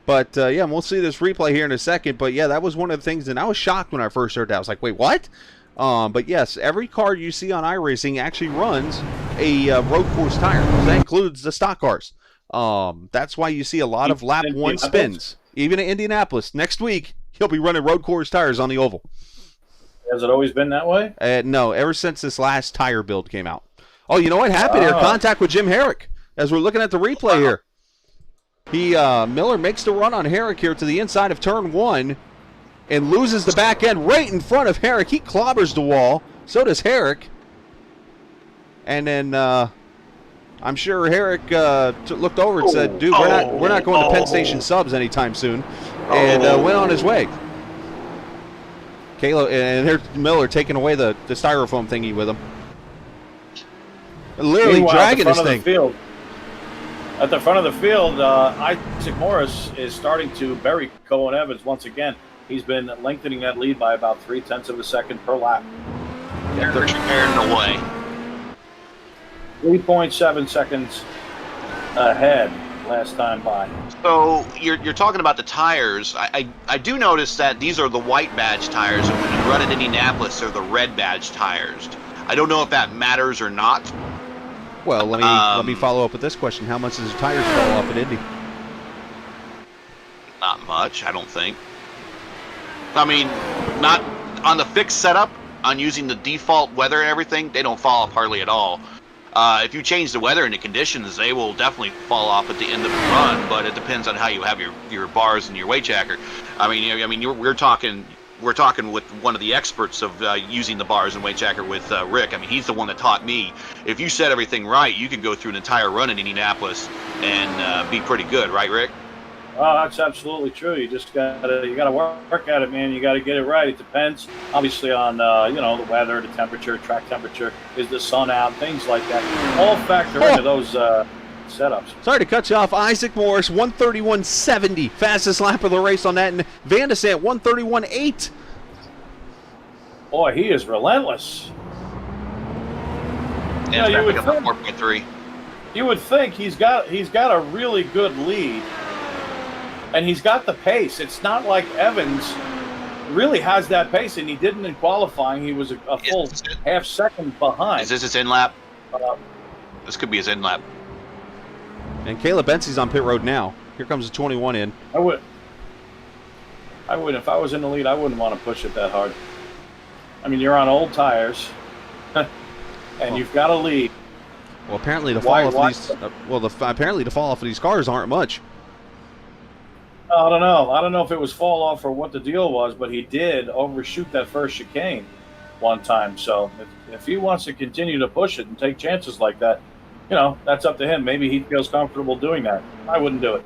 But, yeah, we'll see this replay here in a second. But, yeah, that was one of the things, and I was shocked when I first heard that. I was like, wait, what? But, yes, every car you see on iRacing actually runs a road course tire. That includes the stock cars. That's why you see a lot of lap one spins. Even at Indianapolis. Next week, he'll be running road course tires on the oval. Has it always been that way? No, ever since this last tire build came out. Oh, you know what happened here? Contact with Jim Herrick as we're looking at the replay here. Miller makes the run on Herrick here to the inside of turn 1 and loses the back end right in front of Herrick. He clobbers the wall. So does Herrick. And then I'm sure Herrick looked over and said, dude, we're not going to Penn Station subs anytime soon, and went on his way. Kayla, and there's Miller taking away the styrofoam thingy with him. Literally dragging this thing. At the front of the field, Isaac Morris is starting to bury Cohen Evans once again. He's been lengthening that lead by about 0.3 of a second per lap. They're tearing away. 3.7 seconds ahead last time by. So you're talking about the tires. I do notice that these are the white badge tires, and when you run in Indianapolis, they're the red badge tires. I don't know if that matters or not. Well, let me follow up with this question: how much does the tires fall off at Indy? Not much, I don't think. I mean, not on the fixed setup. On using the default weather and everything, they don't fall off hardly at all. If you change the weather and the conditions, they will definitely fall off at the end of the run. But it depends on how you have your bars and your weight jacker. We're talking with one of the experts of using the bars and weight jacker with Rick. I mean, he's the one that taught me. If you set everything right, you could go through an entire run in Indianapolis and be pretty good, right, Rick? Oh, that's absolutely true. You just gotta work at it, man. You gotta get it right. It depends, obviously, on the weather, the temperature, track temperature, is the sun out, things like that. All factor into those setups. Sorry to cut you off. Isaac Morris, 131.70, fastest lap of the race on that, and Van de Sant 131.8. Boy, he is relentless. Yeah, you would think 4.3. You would think he's got a really good lead. And he's got the pace. It's not like Evans really has that pace, and he didn't in qualifying. He was a full half second behind. Is this his in lap? This could be his in lap. And Caleb Bensey's on pit road now. Here comes the 21 in. I would. If I was in the lead, I wouldn't want to push it that hard. I mean, you're on old tires, and you've got a lead. Well, apparently the fall off of these cars aren't much. I don't know if it was fall off or what the deal was, but he did overshoot that first chicane one time. So if he wants to continue to push it and take chances like that, that's up to him. Maybe he feels comfortable doing that. I wouldn't do it,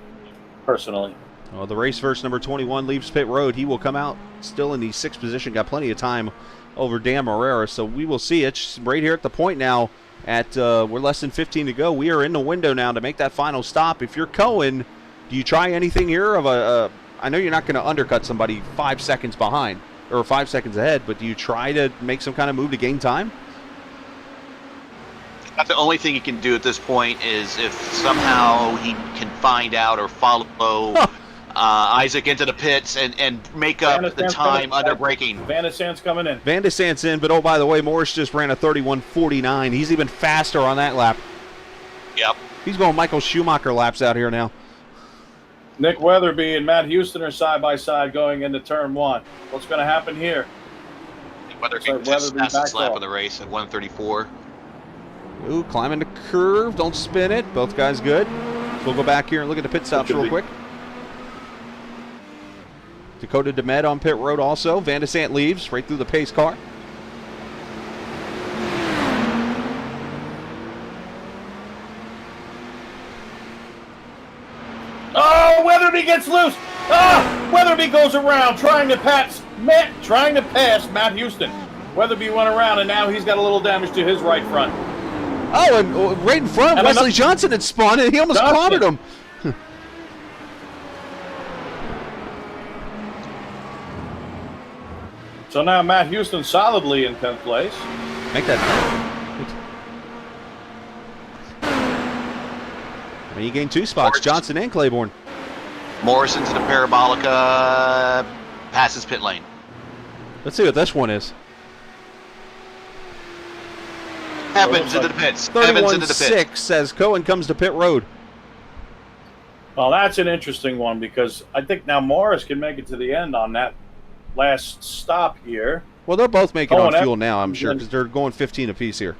personally. Well, the race verse number 21 leaves pit road. He will come out still in the 6th position. Got plenty of time over Dan Morera. So we will see it right here at the point now. We're less than 15 to go. We are in the window now to make that final stop. If you're Cohen, do you try anything here I know you're not going to undercut somebody 5 seconds behind or 5 seconds ahead, but do you try to make some kind of move to gain time? The only thing he can do at this point is if somehow he can find out or follow Isaac into the pits and make up the time under braking. Van de Sant's coming in. Van de Sant's in, but by the way, Morris just ran a 31.49. He's even faster on that lap. Yep. He's going Michael Schumacher laps out here now. Nick Weatherby and Matt Houston are side by side going into turn 1. What's going to happen here? Weatherby fastest lap of the race at 1:34. Ooh, climbing the curve. Don't spin it. Both guys good. So we'll go back here and look at the pit stops real quick. Dakota DeMed on pit road also. Van de Sant leaves right through the pace car. Weatherby gets loose. Weatherby goes around trying to pass Matt Houston. Weatherby went around, and now he's got a little damage to his right front. Oh, and right in front, Wesley Johnson had spawned, and he almost clobbered him. So now Matt Houston solidly in 10th place. Make that. I mean, you gained 2 spots, Johnson and Claiborne. Morrison to the Parabolica, passes pit lane. Let's see what this one is. Evans into the pits. Evans into the pits. 31-6 as Cohen comes to pit road. Well, that's an interesting one because I think now Morris can make it to the end on that last stop here. Well, they're both making on Cohen fuel now, I'm sure, because they're going 15 apiece here.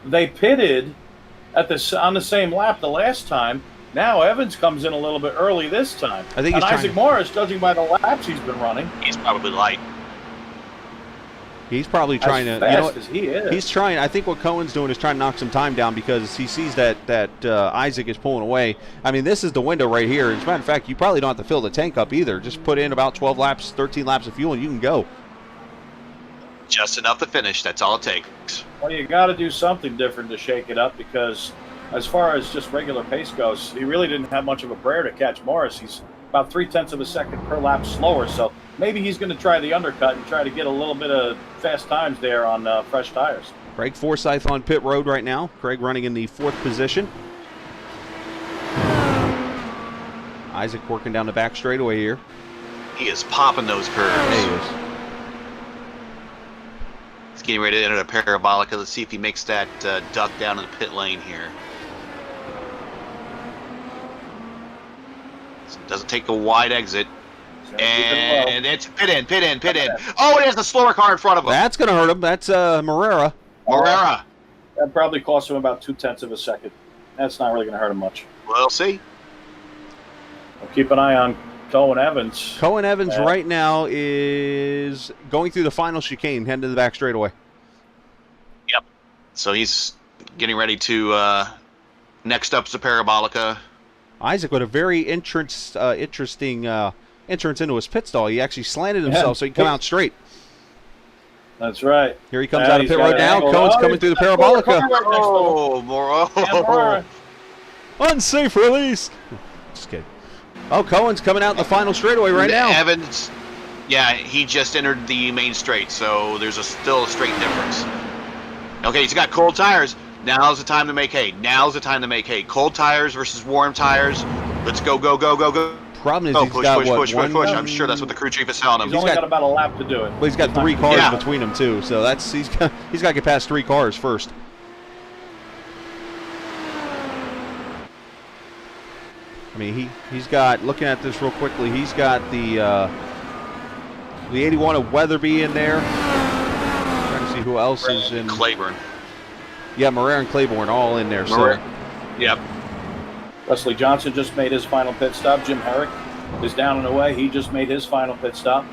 They pitted on the same lap the last time. Now Evans comes in a little bit early this time. I think he's Isaac Morris, judging by the laps he's been running, He's probably light. He's probably trying to, as he is. He's trying. I think what Cohen's doing is trying to knock some time down because he sees that Isaac is pulling away. I mean, this is the window right here. As a matter of fact, you probably don't have to fill the tank up either. Just put in about 12 laps, 13 laps of fuel, and you can go. Just enough to finish. That's all it takes. Well, you got to do something different to shake it up because as far as just regular pace goes, he really didn't have much of a prayer to catch Morris. He's about 0.3 of a second per lap slower, so maybe he's going to try the undercut and try to get a little bit of fast times there on fresh tires. Craig Forsyth on pit road right now. Craig running in the 4th position. Isaac working down the back straightaway here. He is popping those curves. There he is. He's getting ready to enter the Parabolica. Let's see if he makes that duck down in the pit lane here. Doesn't take a wide exit. And it's pit in. Oh, it has the slower car in front of him. That's going to hurt him. That's Morera. Morera. That probably cost him about 0.2 of a second. That's not really going to hurt him much. We'll see. We'll keep an eye on Cohen Evans. Cohen Evans right now is going through the final chicane, heading to the back straightaway. Yep. So he's getting ready to next up's the Parabolica. Isaac with a very interesting entrance into his pit stall. He actually slanted himself so he can come out straight. That's right. Here he comes out of pit road now. Cohen's coming through the Parabolica. Oh, Morero. Unsafe release. Just kidding. Oh, Cohen's coming out in the final straightaway right now. Evans, yeah, he just entered the main straight, so there's still a straight difference. Okay, he's got cold tires. Now's the time to make hay. Cold tires versus warm tires. Let's go. Problem is push. I'm sure that's what the crew chief is telling him. He's only got about a lap to do it. Well, he's got 3 cars between them too, so he's got to get past 3 cars first. I mean, he's got, looking at this real quickly, he's got the 81 of Weatherby in there. Trying to see who else is in. Claiborne. Yeah, Morera and Claiborne all in there. So. Yep. Wesley Johnson just made his final pit stop. Jim Herrick is down and away. He just made his final pit stop.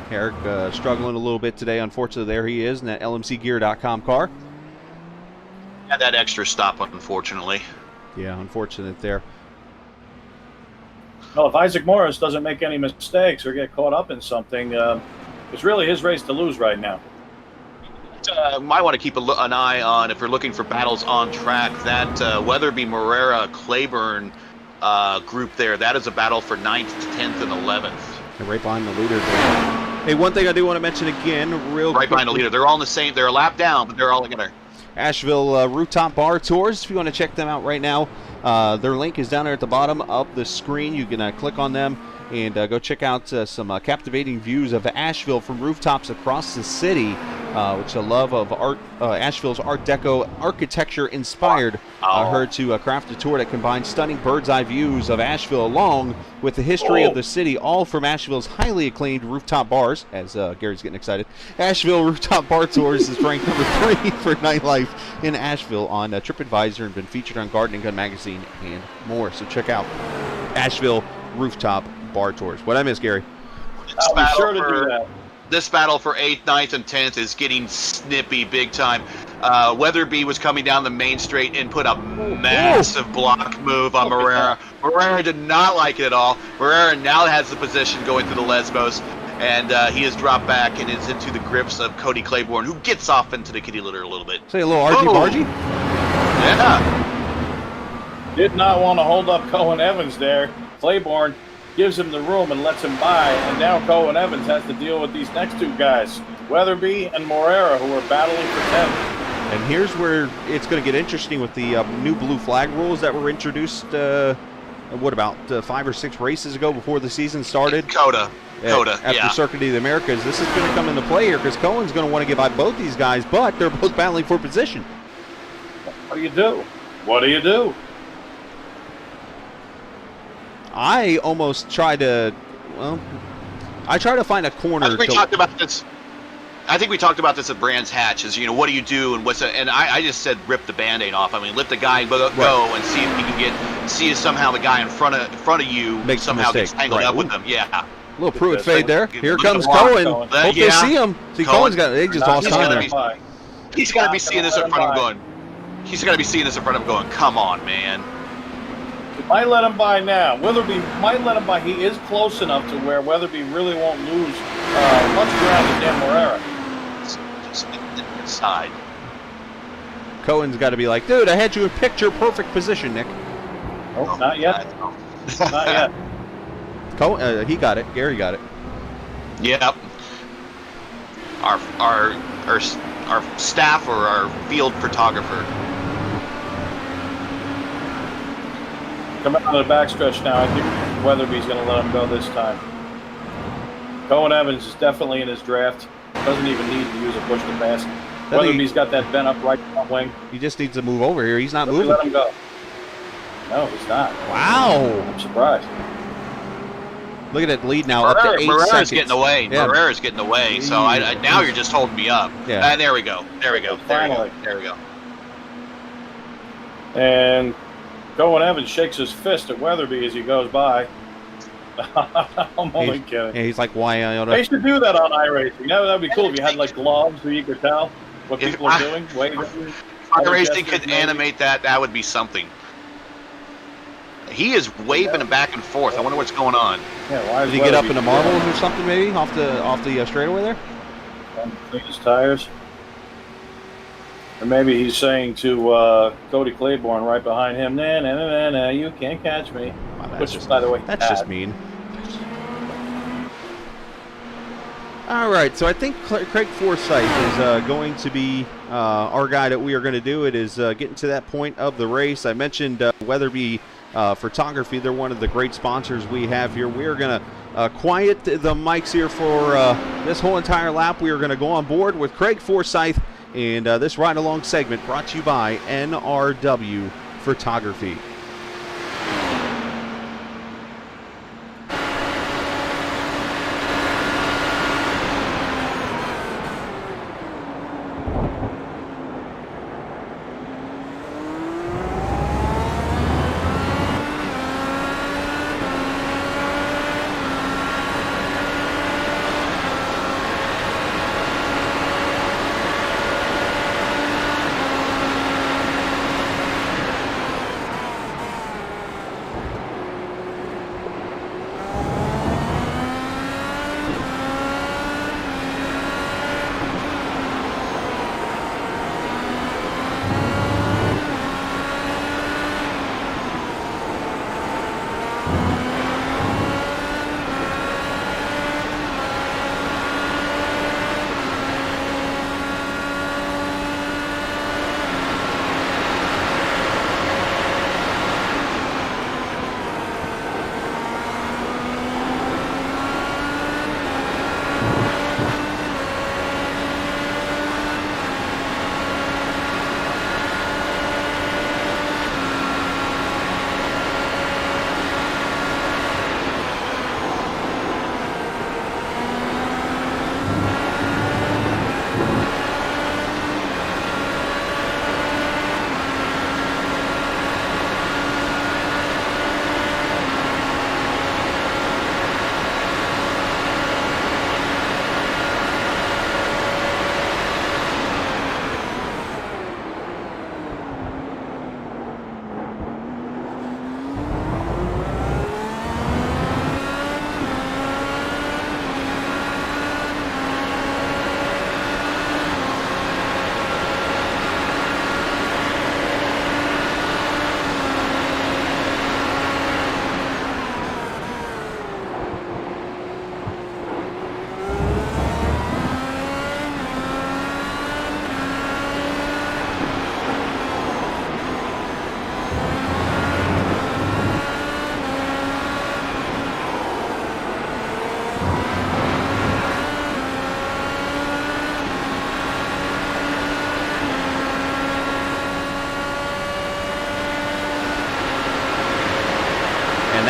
Herrick struggling a little bit today. Unfortunately, there he is in that LMCgear.com car. Had that extra stop, unfortunately. Yeah, unfortunate there. Well, if Isaac Morris doesn't make any mistakes or get caught up in something, it's really his race to lose right now. Might want to keep an eye on, if you're looking for battles on track, that Weatherby, Morera, Claiborne group there. That is a battle for 9th, 10th, and 11th. And right behind the leader there. Hey, one thing I do want to mention again, right behind the leader. They're all in the same. They're a lap down, but they're all together. Asheville Rooftop Bar Tours. If you want to check them out right now, their link is down there at the bottom of the screen. You can click on them and go check out some captivating views of Asheville from rooftops across the city, which I love of art. Asheville's Art Deco architecture inspired her to craft a tour that combines stunning bird's eye views of Asheville along with the history of the city, all from Asheville's highly acclaimed rooftop bars, as Gary's getting excited. Asheville Rooftop Bar Tours is ranked number 3 for nightlife in Asheville on TripAdvisor and been featured on Garden & Gun magazine and more. So check out Asheville Rooftop Bar Tours. What I miss, Gary? I'll be sure to do that. this battle for 8th, 9th, and 10th is getting snippy big time. Weatherby was coming down the main straight and put a massive block move on Moreira. Moreira did not like it at all. Moreira now has the position going through the Lesbos, and he has dropped back and is into the grips of Cody Claiborne, who gets off into the kitty litter a little bit. Say a little argy-bargy? Yeah. Did not want to hold up Cohen Evans there. Claiborne gives him the room and lets him by, and now Cohen Evans has to deal with these next two guys, Weatherby and Moreira, who are battling for 10th. And here's where it's going to get interesting with the new blue flag rules that were introduced, what, about 5 or 6 races ago before the season started? Coda, After yeah. Circuit of the Americas. This is going to come into play here because Cohen's going to want to get by both these guys, but they're both battling for position. What do you do? What do you do? I almost try to, well, I try to find a corner. I think we talked about this. I think we talked about this at Brands Hatch. Is what do you do and what's and I just said rip the Band-Aid off. I mean, let the guy go and see if you can see if somehow the guy in front of you makes somehow gets tangled up with them. Yeah. Little Pruitt fade there. Here comes Look at the Cohen. block, Hope they see him. See, Cohen's got. They just lost time there. He's got to be seeing this in front of him going. He's got to be seeing this in front of him going. Come on, man. Might let him by now. Weatherby might let him by. He is close enough to where Weatherby really won't lose much ground to Dan Moreira. Just inside. Cohen's got to be like, dude, I had you in picture-perfect position, Nick. Oh, not yet. Not yet. Cohen, he got it. Gary got it. Yep. Our staff or our field photographer. Coming out of the backstretch now, I think Weatherby's going to let him go this time. Cohen Evans is definitely in his draft. Doesn't even need to use a push to pass. Weatherby's got that bent up right front wing. He just needs to move over here. He's not moving. Let him go. No, he's not. Wow. I'm surprised. Look at that lead now, up to 8 Moreira's seconds. getting away. Yeah. Moreira's getting away. So now you're just holding me up. Yeah. There we go. There we go. Finally. There we go. And Cohen Evans shakes his fist at Weatherby as he goes by. I'm only kidding. Yeah, he's like, why? They should do that on iRacing. That would be cool if you had like gloves so you could tell what people are doing. iRacing could animate that. That would be something. He is waving back and forth. I wonder what's going on. Yeah, why Did he get up into marbles or something maybe off the straightaway there? Clean his tires. Or maybe he's saying to Cody Claiborne right behind him, nah, you can't catch me. Wow, Which, by the way, that's just mean. All right, so I think Craig Forsyth is going to be our guy that we are going to do. It is getting to that point of the race. I mentioned Weatherby Photography. They're one of the great sponsors we have here. We are going to quiet the mics here for this whole entire lap. We are going to go on board with Craig Forsyth and this ride-along segment brought to you by NRW Photography.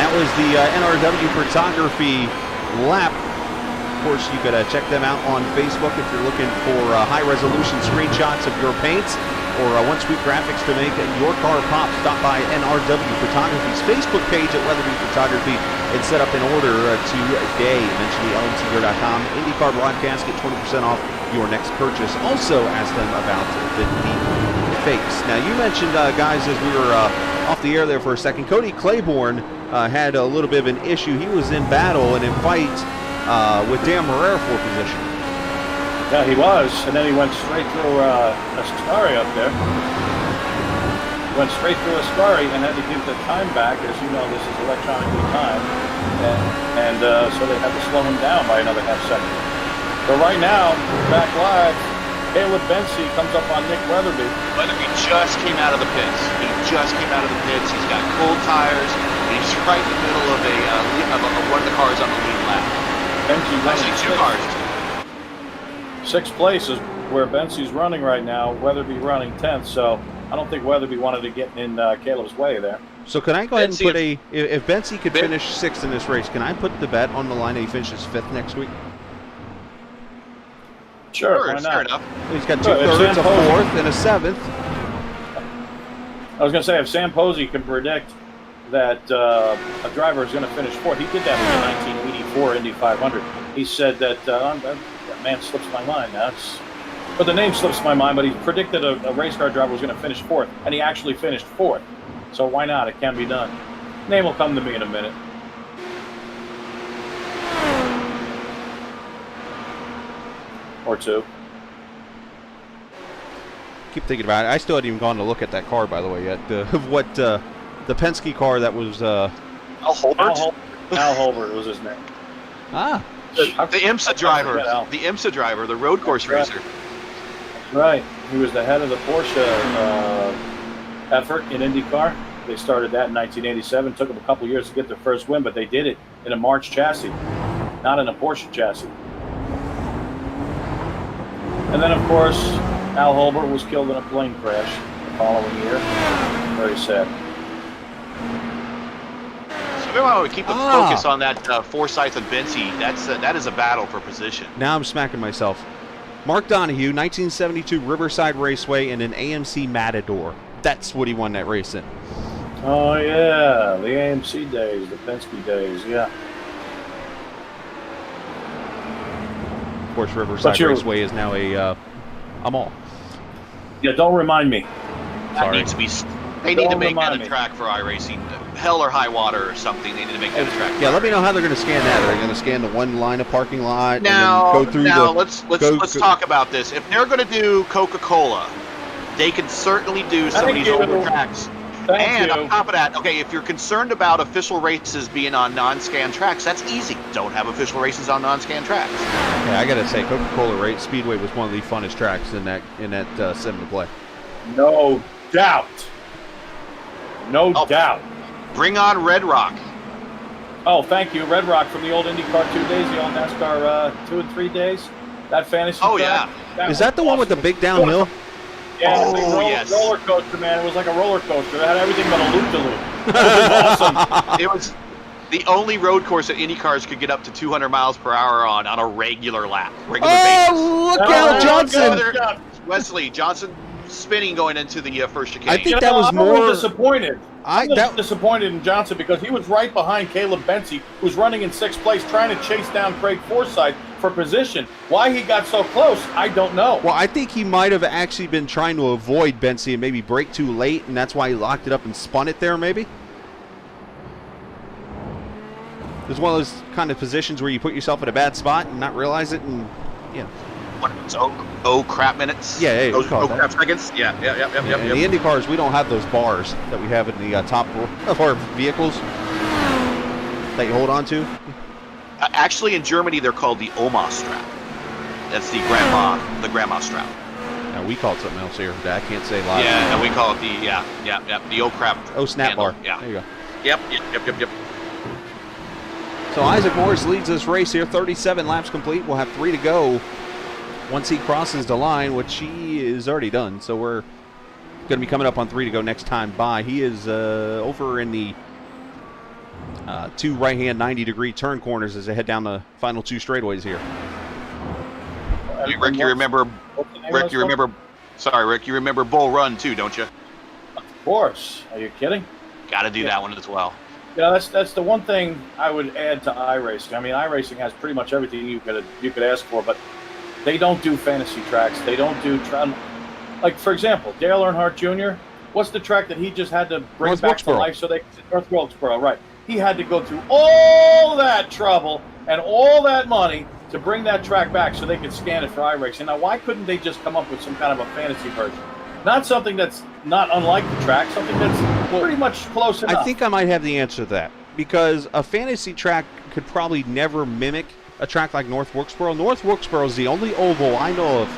that was the NRW photography lap. Of course, you could check them out on Facebook if you're looking for high-resolution screenshots of your paints or one-sweep graphics to make your car pop. Stop by NRW Photography's Facebook page at Weatherby Photography and set up an order today. Mention the lmcgear.com IndyCar broadcast. Get 20% off your next purchase. Also, ask them about the deep fakes. Now, you mentioned, guys, as we were off the air there for a second, Cody Claiborne had a little bit of an issue. He was in battle and in fight with Dan Herrera for position. Yeah, he was, and then he went straight through Ascari up there. Went straight through Ascari and had to give the time back. As you know, this is electronically timed, and so they had to slow him down by another half second. So right now, back live, Caleb Bensi comes up on Nick Weatherby. Weatherby just came out of the pits. He just came out of the pits. He's got cold tires, and he's right in the middle of one of the cars on the lead lap. Bensi Actually, two cars. Sixth place is where Bensi's running right now. Weatherby running 10th, so I don't think Weatherby wanted to get in Caleb's way there. So can I go ahead and put if Bensi could finish 6th in this race, can I put the bet on the line that he finishes 5th next week? Sure, why not? Fair enough. He's got 2/3, a 4th, and a 7th. I was going to say, if Sam Posey can predict that a driver is going to finish 4th, he did that in the 1984 Indy 500. He said that, that man slips my mind now. But the name slips my mind, but he predicted a race car driver was going to finish 4th, and he actually finished 4th. So why not? It can be done. Name will come to me in a minute. Or two. Keep thinking about it. I still hadn't even gone to look at that car, by the way, yet. The Penske car that was... Al Holbert? Al Holbert was his name. Ah. The IMSA driver. The IMSA driver, the road course racer. Right. He was the head of the Porsche effort in IndyCar. They started that in 1987. Took them a couple years to get their first win, but they did it in a March chassis, not in a Porsche chassis. And then, of course, Al Holbert was killed in a plane crash the following year. Very sad. So we want to keep the focus on that Forsyth and Bensi. That is a battle for position. Now I'm smacking myself. Mark Donohue, 1972 Riverside Raceway in an AMC Matador. That's what he won that race in. Oh, yeah. The AMC days, the Penske days, yeah. Of course, Riverside Raceway is now a mall. Yeah, don't remind me. That needs to be. They need to make that a track for iRacing. Hell or high water or something. They need to make that a track. Yeah, let me know how they're going to scan that. Are they going to scan the one line of parking lot now, and then go through let's talk about this. If they're going to do Coca-Cola, they can certainly do some of these older tracks. And on top of that, okay, if you're concerned about official races being on non-scan tracks, that's easy. Don't have official races on non-scan tracks. Yeah, I gotta say, Coca-Cola Speedway was one of the funnest tracks in that sim to play. No doubt. No doubt. Bring on Red Rock. Oh, thank you, Red Rock from the old IndyCar 2 days, the old NASCAR 2 and 3 days. That fantasy. Oh track, yeah. Is that the one with the big downhill? Yeah, yes. Roller coaster, man. It was like a roller coaster. It had everything but a loop-de-loop. It was awesome. It was the only road course that IndyCars could get up to 200 miles per hour on a regular lap, regular basis. Look out, Johnson! Wesley Johnson spinning going into the first chicane. I think that was I'm more disappointed. I'm disappointed in Johnson because he was right behind Caleb Bensi, who's running in 6th place, trying to chase down Craig Forsyth for position. Why he got so close, I don't know. Well, I think he might have actually been trying to avoid Bensi and maybe brake too late, and that's why he locked it up and spun it there, maybe? It's one of those kind of positions where you put yourself in a bad spot and not realize it, and, you know. Oh crap minutes? Yeah, oh crap seconds? Yeah. In the Indy cars, we don't have those bars that we have in the top of our vehicles that you hold on to. Actually, in Germany, they're called the Oma strap. That's the grandma strap. Now, we call it something else here that I can't say live. Yeah, and we call it the oh crap. Oh, snap handle. bar. Yeah. There you go. Yep. So Isaac Morris leads this race here, 37 laps complete. We'll have 3 to go once he crosses the line, which he is already done. So we're going to be coming up on 3 to go next time by. He is over in the Two right-hand 90-degree turn corners as they head down the final two straightaways here. Rick, you remember? Rick, you remember? Sorry, Rick, you remember Bull Run too, don't you? Of course. Are you kidding? Got to do that one as well. Yeah, that's the one thing I would add to iRacing. I mean, iRacing has pretty much everything you could ask for, but they don't do fantasy tracks. They don't do like, for example, Dale Earnhardt Jr. What's the track that he just had to bring back to life so they North Wilkesboro, right? He had to go through all that trouble and all that money to bring that track back so they could scan it for iRacing. Now, why couldn't they just come up with some kind of a fantasy version? Not something that's not unlike the track, something that's pretty much close enough. I think I might have the answer to that, because a fantasy track could probably never mimic a track like North Wilkesboro. North Wilkesboro is the only oval I know of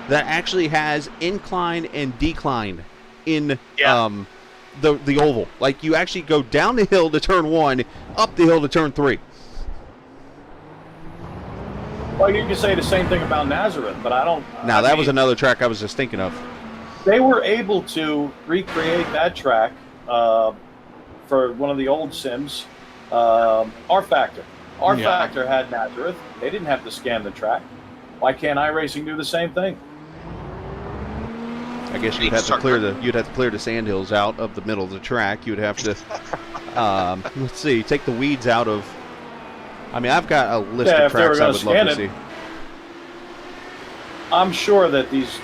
that actually has incline and decline in the oval. Like, you actually go down the hill to turn 1, up the hill to turn 3. Well, you can say the same thing about Nazareth, but I don't. Now, that was another track I was just thinking of. They were able to recreate that track for one of the old sims, R-Factor. R-Factor had Nazareth. They didn't have to scan the track. Why can't iRacing do the same thing? I guess you'd have to clear the sandhills out of the middle of the track. You'd have to let's see, take the weeds out of. I mean, I've got a list of tracks I would love to see. I'm sure that these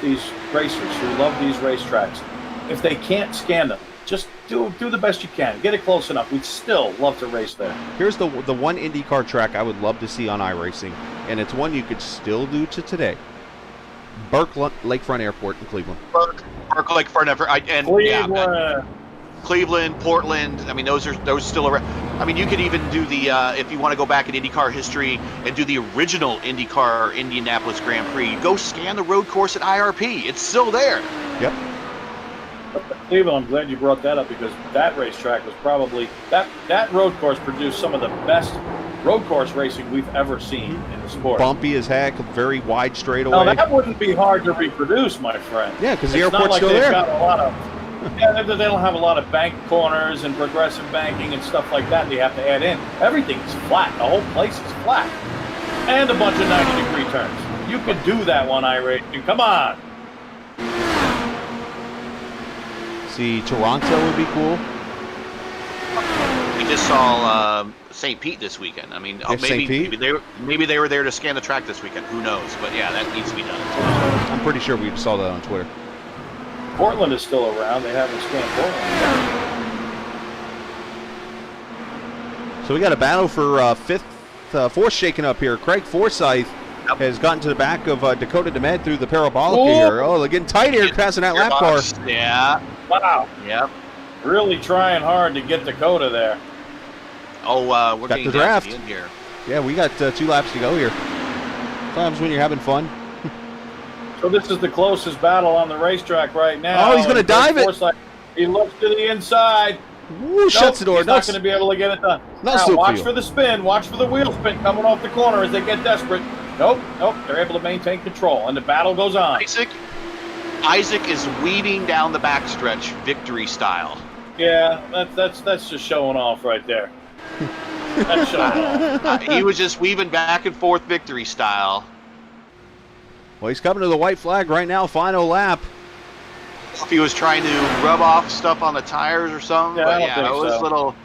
racers who love these racetracks, if they can't scan them, just do the best you can. Get it close enough. We'd still love to race there. Here's the one IndyCar track I would love to see on iRacing, and it's one you could still do to today. Burke Lakefront Airport in Cleveland. Burke Lakefront and Cleveland. Cleveland, Portland. I mean, those still around. I mean, you could even do the if you want to go back in IndyCar history and do the original IndyCar Indianapolis Grand Prix. Go scan the road course at IRP. It's still there. Yep. Cleveland, I'm glad you brought that up, because that racetrack was probably that road course produced some of the best road course racing we've ever seen in the sport. Bumpy as heck, very wide straightaway. Now, that wouldn't be hard to reproduce, my friend. Yeah, because the airport's still there. Got a lot of, they don't have a lot of bank corners and progressive banking and stuff like that they have to add in. Everything's flat. The whole place is flat. And a bunch of 90-degree turns. You could do that one, iRacing. Come on. See, Toronto would be cool. We just saw St. Pete this weekend. I mean, maybe they were there to scan the track this weekend. Who knows? But yeah, that needs to be done. I'm pretty sure we saw that on Twitter. Portland is still around. They haven't scanned Portland. So we got a battle for fourth shaking up here. Craig Forsyth has gotten to the back of Dakota DeMed through the parabolic here. Oh, they're getting tight here, passing that lap car. Yeah. Wow. Yep. Really trying hard to get Dakota there. Oh, we're got getting the draft in here. Yeah, we got 2 laps to go here. Sometimes when you're having fun. So this is the closest battle on the racetrack right now. Oh, he's going to dive it. Forsyth, he looks to the inside. Woo, shuts the door. He's not going to be able to get it done. Now, watch for the spin. Watch for the wheel spin coming off the corner as they get desperate. Nope. They're able to maintain control, and the battle goes on. Isaac is weeding down the backstretch, victory style. Yeah, that's just showing off right there. That's showing off. He was just weaving back and forth, victory style. Well, he's coming to the white flag right now, final lap. If he was trying to rub off stuff on the tires or something, but yeah, it was little.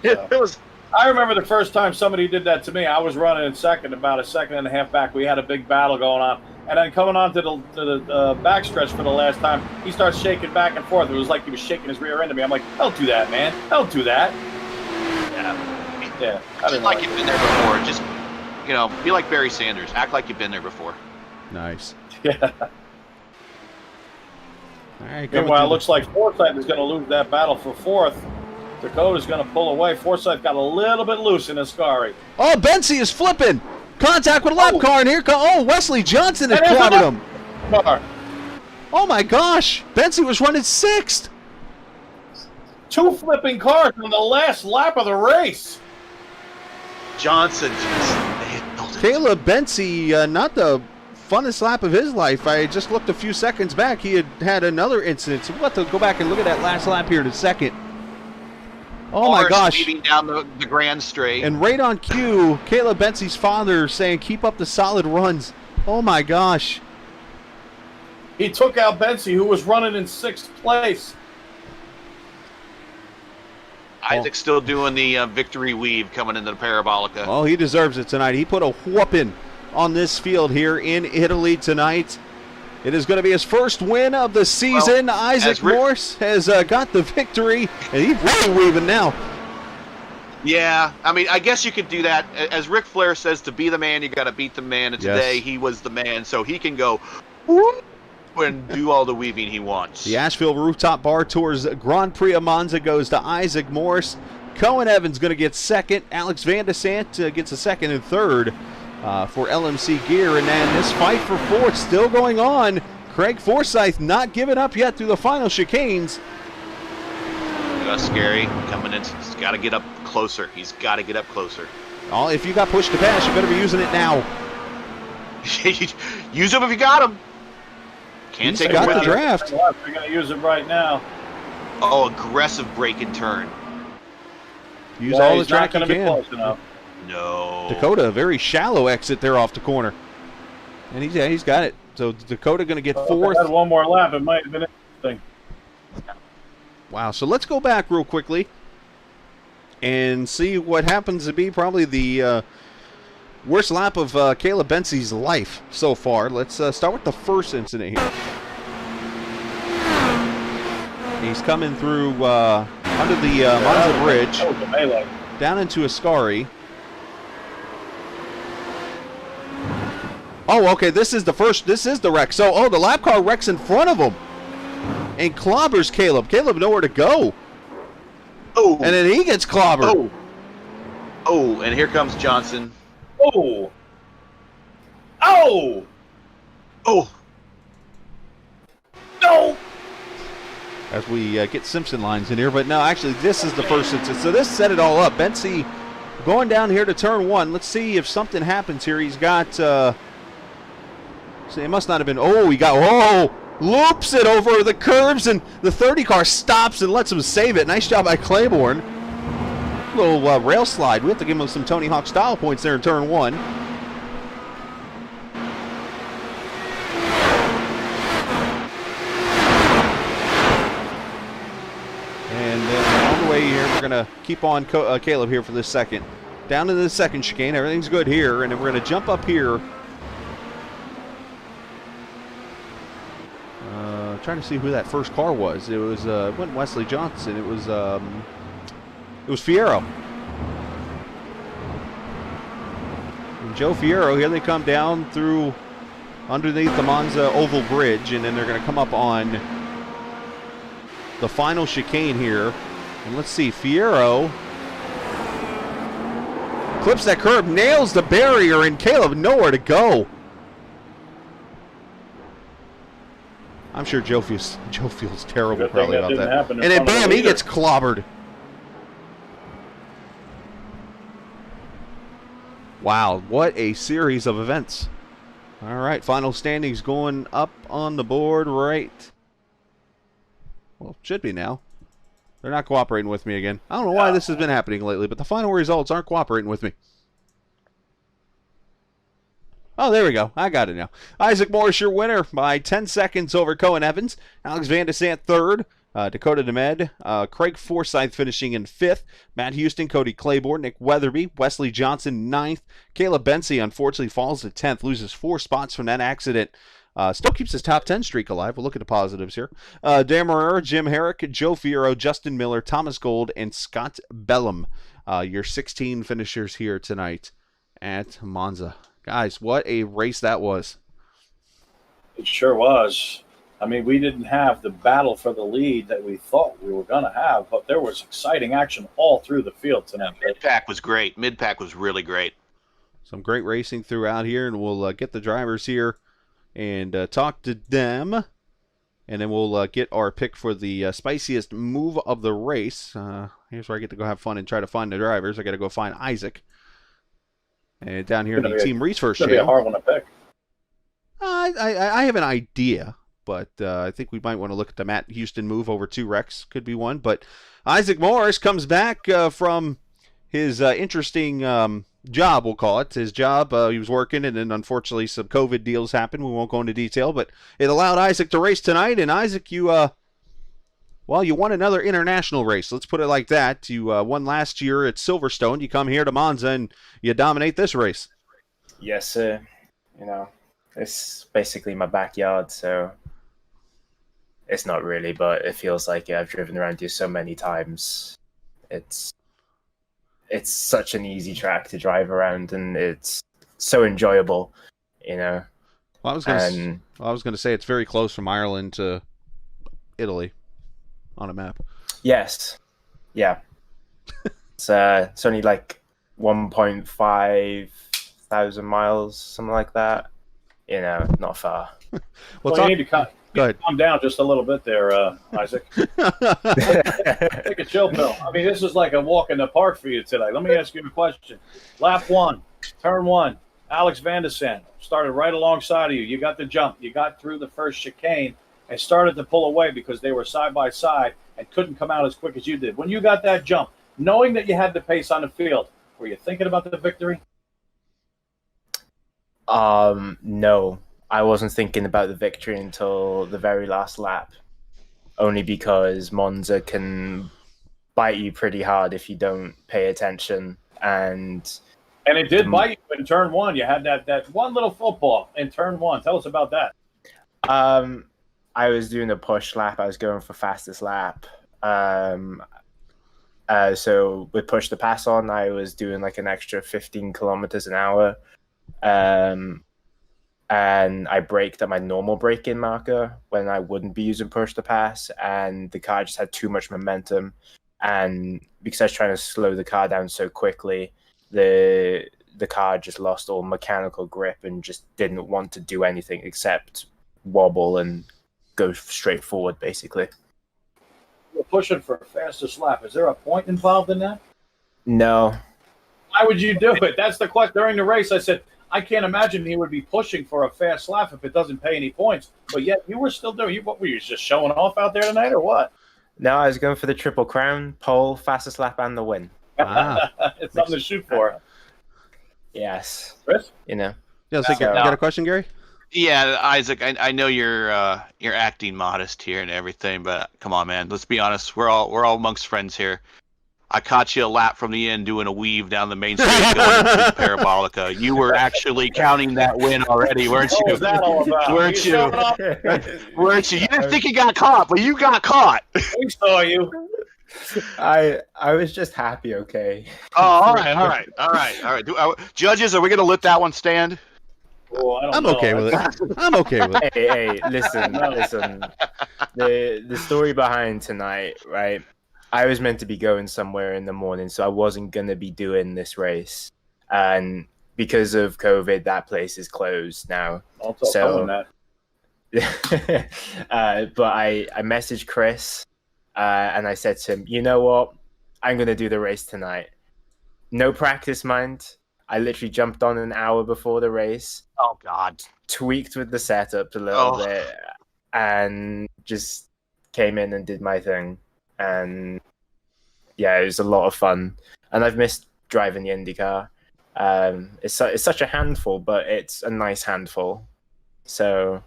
It was. I remember the first time somebody did that to me. I was running in second, about a second and a half back. We had a big battle going on, and then coming on to the backstretch for the last time, he starts shaking back and forth. It was like he was shaking his rear end to me. I'm like, "Don't do that, man! Don't do that." Yeah. Just like you've been there before. Just be like Barry Sanders. Act like you've been there before. Nice. Yeah. All right. Meanwhile, it looks like Forsyth is going to lose that battle for fourth. Dakota's going to pull away. Forsyth got a little bit loose in Ascari. Oh, Bensy is flipping. Contact with a lap car, and here comes. Oh, Wesley Johnson has clobbered him. Car. Oh my gosh, Bensy was running 6th. 2 flipping cars on the last lap of the race. Johnson just Caleb Bensy, not the funnest lap of his life. I just looked a few seconds back. He had another incident. So we'll have to go back and look at that last lap here in a second. Oh my gosh. Weaving down the Grand Straight. And right on cue, Caleb Bensey's father saying, keep up the solid runs. Oh my gosh. He took out Bensey, who was running in 6th place. Isaac's still doing the victory weave coming into the Parabolica. Well, he deserves it tonight. He put a whooping on this field here in Italy tonight. It is going to be his first win of the season. Well, Isaac Morse has got the victory, and he's really weaving now. Yeah, I mean, I guess you could do that. As Ric Flair says, to be the man, you got to beat the man. And today, he was the man, so he can go and do all the weaving he wants. The Asheville Rooftop Bar Tours Grand Prix of Monza goes to Isaac Morse. Cohen Evans going to get second. Alex Van de Sant gets a second and third for LMC Gear. And then this fight for fourth still going on. Craig Forsyth not giving up yet through the final chicanes. Scary coming in. He's got to get up closer. He's got to get up closer. Oh, if you got pushed to pass, you better be using it now. Use them if you got them. Can't He's take got it with the you. draft. We're going to use it right now. Oh, aggressive break and turn. Use all the track you not going to be can. close enough. No. Dakota, a very shallow exit there off the corner. And he's got it. So Dakota going to get fourth. If I had one more lap, it might have been interesting. Wow, so let's go back real quickly and see what happens to be probably the worst lap of Caleb Bensey's life so far. Let's start with the first incident here. He's coming through under the Monza Bridge, That was a melee. down into Ascari. Oh, okay, this is the wreck. So, the lap car wrecks in front of him and clobbers Caleb. Caleb nowhere to go. Oh. And then he gets clobbered. Oh. Oh, and here comes Johnson. Oh. Oh. Oh. No. As we get Simpson lines in here. But no, actually, this is the first instance. So this set it all up. Bensey going down here to turn one. Let's see if something happens here. He's got, see, it must not have been, loops it over the curves, and the 30 car stops and lets him save it. Nice job by Claiborne. Little rail slide. We have to give him some Tony Hawk style points there in turn one. And then on the way here, we're going to keep on Caleb here for this second. Down to the second chicane. Everything's good here. And then we're going to jump up here. Trying to see who that first car was. It was it wasn't Wesley Johnson. It was Fierro. And Joe Fierro. Here they come down through underneath the Monza Oval Bridge, and then they're going to come up on the final chicane here. And let's see, Fierro clips that curb, nails the barrier, and Caleb nowhere to go. I'm sure Joe feels terrible probably about that. And then bam, he gets clobbered. Wow, what a series of events. All right, final standings going up on the board right. Well, should be now. They're not cooperating with me again. I don't know why this has been happening lately, but the final results aren't cooperating with me. Oh, there we go. I got it now. Isaac Morris, your winner by 10 seconds over Cohen Evans. Alex Van de Sant, third. Dakota DeMed. Craig Forsyth finishing in fifth. Matt Houston, Cody Claiborne, Nick Weatherby, Wesley Johnson, ninth. Caleb Bensey, unfortunately, falls to 10th, loses 4 spots from that accident. Still keeps his top 10 streak alive. We'll look at the positives here. Dan Marrera, Jim Herrick, Joe Fierro, Justin Miller, Thomas Gold, and Scott Bellum. Your 16 finishers here tonight at Monza. Guys, what a race that was. It sure was. I mean, we didn't have the battle for the lead that we thought we were going to have, but there was exciting action all through the field tonight. Mid-pack was great. Mid-pack was really great. Some great racing throughout here, and we'll get the drivers here and talk to them. And then we'll get our pick for the spiciest move of the race. Here's where I get to go have fun and try to find the drivers. I got to go find Isaac. And down here in the Team Reese first It's going to be a hard one to pick. I have an idea, but I think we might want to look at the Matt Houston move over 2 wrecks. Could be one. But Isaac Morris comes back from his interesting job, we'll call it. His job, he was working, and then unfortunately some COVID deals happened. We won't go into detail, but it allowed Isaac to race tonight. And Isaac, you won another international race. Let's put it like that. You won last year at Silverstone. You come here to Monza, and you dominate this race. Yes, sir. It's basically my backyard, so it's not really, but it feels like I've driven around here so many times. It's such an easy track to drive around, and it's so enjoyable, Well, I was going to say it's very close from Ireland to Italy on a map. Yes. Yeah. It's only like 1.5 thousand miles, something like that. Not far. Well, you need to calm down just a little bit there, Isaac. Take a chill pill. I mean, this is like a walk in the park for you today. Let me ask you a question. Lap 1, turn 1, Alex Van der Sande started right alongside of you. You got the jump. You got through the first chicane and started to pull away because they were side by side and couldn't come out as quick as you did. When you got that jump, knowing that you had the pace on the field, were you thinking about the victory? No, I wasn't thinking about the victory until the very last lap, only because Monza can bite you pretty hard if you don't pay attention. And it did bite you in turn 1. You had that one little football in turn 1. Tell us about that. I was doing a push lap. I was going for fastest lap. So with push to pass on, I was doing like an extra 15 kilometers an hour. And I braked at my normal braking marker when I wouldn't be using push to pass, and the car just had too much momentum. And because I was trying to slow the car down so quickly, the car just lost all mechanical grip and just didn't want to do anything except wobble and go straight forward, basically. You're pushing for a fastest lap. Is there a point involved in that? No. Why would you do it? That's the question. During the race, I said, I can't imagine he would be pushing for a fast lap if it doesn't pay any points. But yet you were still doing. What were you just showing off out there tonight, or what? No, I was going for the Triple Crown, pole, fastest lap, and the win. It's something to shoot for. Yes. Chris? Yeah. So you got a question, Gary? Yeah, Isaac, I know you're acting modest here and everything, but come on, man. Let's be honest. We're all amongst friends here. I caught you a lap from the end doing a weave down the main street going into the Parabolica. You were actually counting that win already, weren't you? What was that all about? Weren't you? Weren't you? You didn't think you got caught, but you got caught. We saw you. I was just happy, okay? Oh, all right. Judges, are we going to let that one stand? Oh, I'm okay with it. I'm okay with it. Hey, listen. The story behind tonight, right? I was meant to be going somewhere in the morning, so I wasn't going to be doing this race. And because of COVID, that place is closed now. So, but I messaged Chris and I said to him, you know what? I'm going to do the race tonight. No practice, mind. I literally jumped on an hour before the race. Oh, God. Tweaked with the setup a little bit and just came in and did my thing. And yeah, it was a lot of fun. And I've missed driving the IndyCar. It's such a handful, but it's a nice handful. So,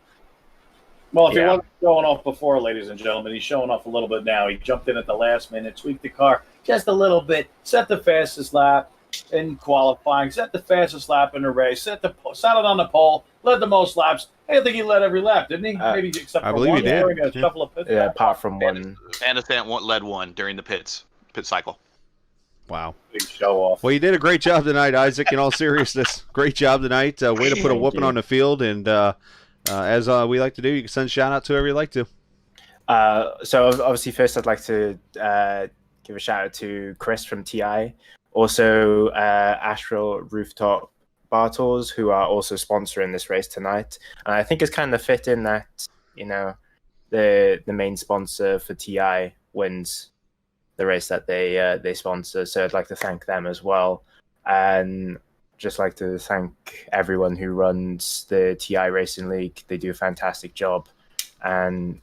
well, if he wasn't showing off before, ladies and gentlemen, he's showing off a little bit now. He jumped in at the last minute, tweaked the car just a little bit, set the fastest lap in qualifying, set the fastest lap in the race, sat it on the pole, led the most laps. I think he led every lap, didn't he? Maybe except for I believe one. He did. During a couple of pits. Yeah, apart from one. Van der Sande led one during the pit cycle. Wow. Big show off. Well, you did a great job tonight, Isaac, in all seriousness. Great job tonight. Way to put a whooping on the field. And as we like to do, you can send a shout out to whoever you like to. So obviously, first I'd like to give a shout out to Chris from TI. Also, Asheville Rooftop Bartels, who are also sponsoring this race tonight. And I think it's kind of fitting that, the main sponsor for TI wins the race that they sponsor. So I'd like to thank them as well. And just like to thank everyone who runs the TI Racing League. They do a fantastic job. and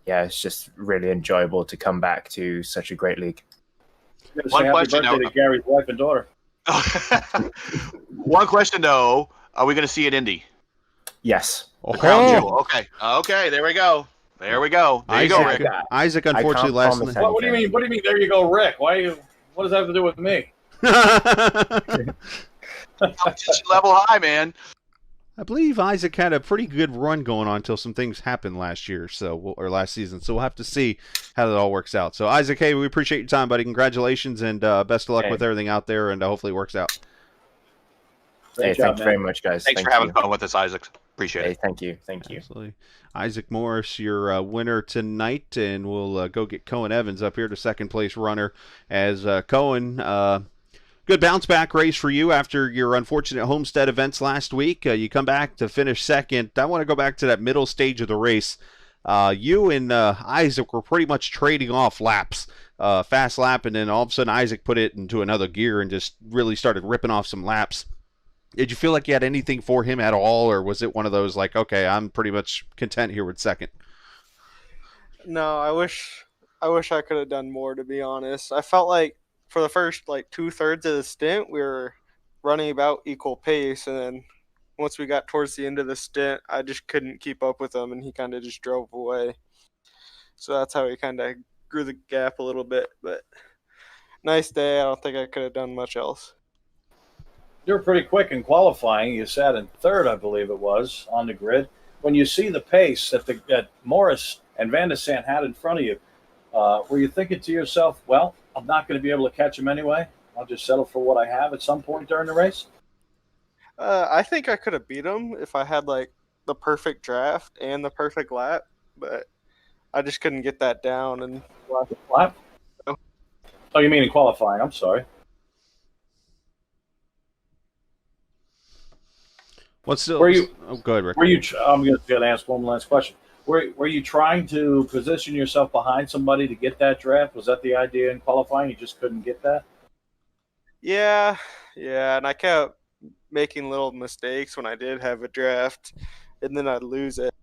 yeah, it's just really enjoyable to come back to such a great league. I'm gonna One say happy question birthday now. to Gary's wife and daughter. One question though: are we going to see it Indy? Yes. The crown Oh. jewel. Okay. There we go. There you go, Isaac, Rick. Isaac, unfortunately, can't last promise night. What do you mean? What do you mean? There you go, Rick. What does that have to do with me? Competition level high, man. I believe Isaac had a pretty good run going on until some things happened last year, or last season. So we'll have to see how that all works out. So Isaac, hey, we appreciate your time, buddy. Congratulations and best of luck with everything out there, and hopefully it works out. Great job, thank you very much, guys. Thanks for having fun with us, Isaac. Appreciate it. Thank you. Absolutely. Isaac Morris, your winner tonight, and we'll go get Cohen Evans up here to second place runner as Cohen. Good bounce back race for you after your unfortunate Homestead events last week. You come back to finish second. I want to go back to that middle stage of the race. You and Isaac were pretty much trading off laps, fast lap, and then all of a sudden Isaac put it into another gear and just really started ripping off some laps. Did you feel like you had anything for him at all, or was it one of those like, okay, I'm pretty much content here with second? No, I wish I could have done more, to be honest. I felt like for the first 2/3 of the stint, we were running about equal pace, and then once we got towards the end of the stint, I just couldn't keep up with him, and he kind of just drove away. So that's how he kind of grew the gap a little bit. But nice day. I don't think I could have done much else. You were pretty quick in qualifying. You sat in third, I believe it was, on the grid. When you see the pace that Morris and Van de Sant had in front of you, were you thinking to yourself, well, I'm not going to be able to catch him anyway. I'll just settle for what I have at some point during the race? I think I could have beat him if I had the perfect draft and the perfect lap, but I just couldn't get that down. And lap? Oh, you mean in qualifying? I'm sorry. What's still? Were you? Oh, go ahead, Rick. Were you? I'm going to ask one last question. Were you trying to position yourself behind somebody to get that draft? Was that the idea in qualifying? You just couldn't get that? Yeah, and I kept making little mistakes when I did have a draft, and then I'd lose it.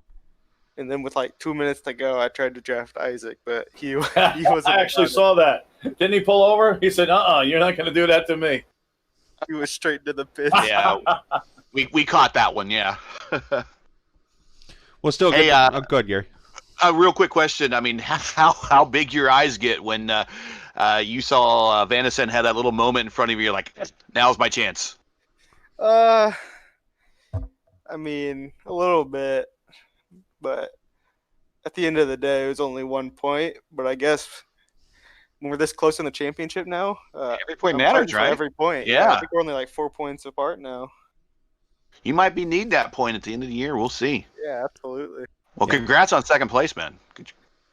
And then with 2 minutes to go, I tried to draft Isaac, but he wasn't. I actually saw that. Didn't he pull over? He said, you're not going to do that to me. He was straight to the pit. Yeah, we caught that one, yeah. Well, still good. Hey, Good, Gary. A real quick question. I mean, how big your eyes get when you saw Van de Sant had that little moment in front of you? You're like, now's my chance. I mean, a little bit, but at the end of the day, it was only 1 point. But I guess when we're this close in the championship now, Every point I'm matters, fighting for right? every point. Yeah. I think we're only 4 points apart now. You might need that point at the end of the year. We'll see. Yeah, absolutely. Well, congrats on second place, man. Good.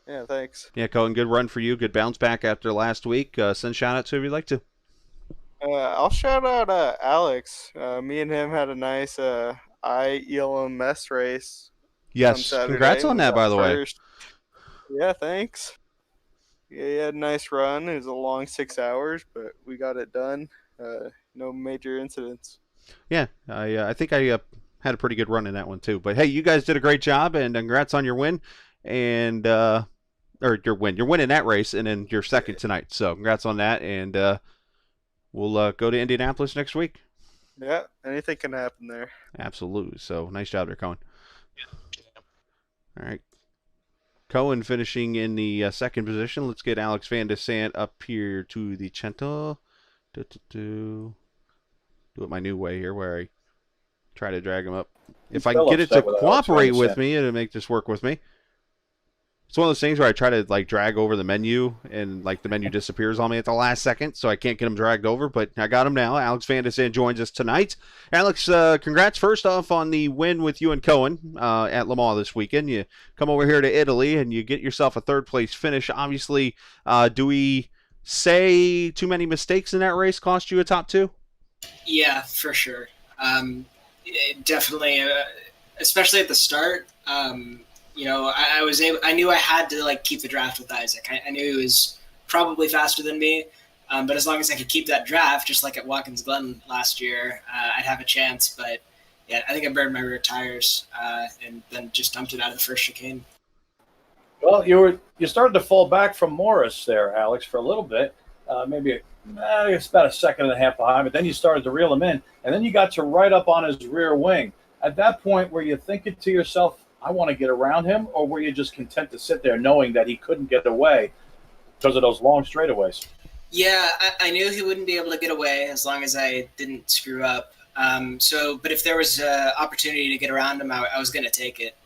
Yeah, thanks. Yeah, Cohen, good run for you. Good bounce back after last week. Send shout out to who you'd like to. I'll shout out Alex. Me and him had a nice IELMS race. Yes, Saturday. congrats on We that, got by the way. first. Yeah, thanks. Yeah, he had a nice run. It was a long 6 hours, but we got it done. No major incidents. Yeah, I think I had a pretty good run in that one too. But hey, you guys did a great job, and congrats on your win, and or your win. You're winning that race, and then you're second tonight. So congrats on that, and we'll go to Indianapolis next week. Yeah, anything can happen there. Absolutely. So nice job there, Cohen. All right. Cohen finishing in the second position. Let's get Alex Van de Sant up here to the Cento. Do it my new way here, where I try to drag him up. If I can get it to cooperate with me, it'll make this work with me. It's one of those things where I try to drag over the menu, and the menu disappears on me at the last second, so I can't get him dragged over. But I got him now. Alex Van de Sant joins us tonight. Alex, congrats first off on the win with you and Cohen at Le Mans this weekend. You come over here to Italy and you get yourself a third place finish. Obviously, do we say too many mistakes in that race cost you a top two? Yeah, for sure. Definitely, especially at the start. I knew I had to keep the draft with Isaac. I knew he was probably faster than me, but as long as I could keep that draft, just like at Watkins Glen last year, I'd have a chance. But yeah, I think I burned my rear tires and then just dumped it out of the first chicane. Well, you started to fall back from Morris there, Alex, for a little bit, maybe it's about a second and a half behind, but then you started to reel him in, and then you got to right up on his rear wing. At that point, were you thinking to yourself, I want to get around him, or were you just content to sit there knowing that he couldn't get away because of those long straightaways? Yeah, I knew he wouldn't be able to get away as long as I didn't screw up. But if there was an opportunity to get around him, I was going to take it.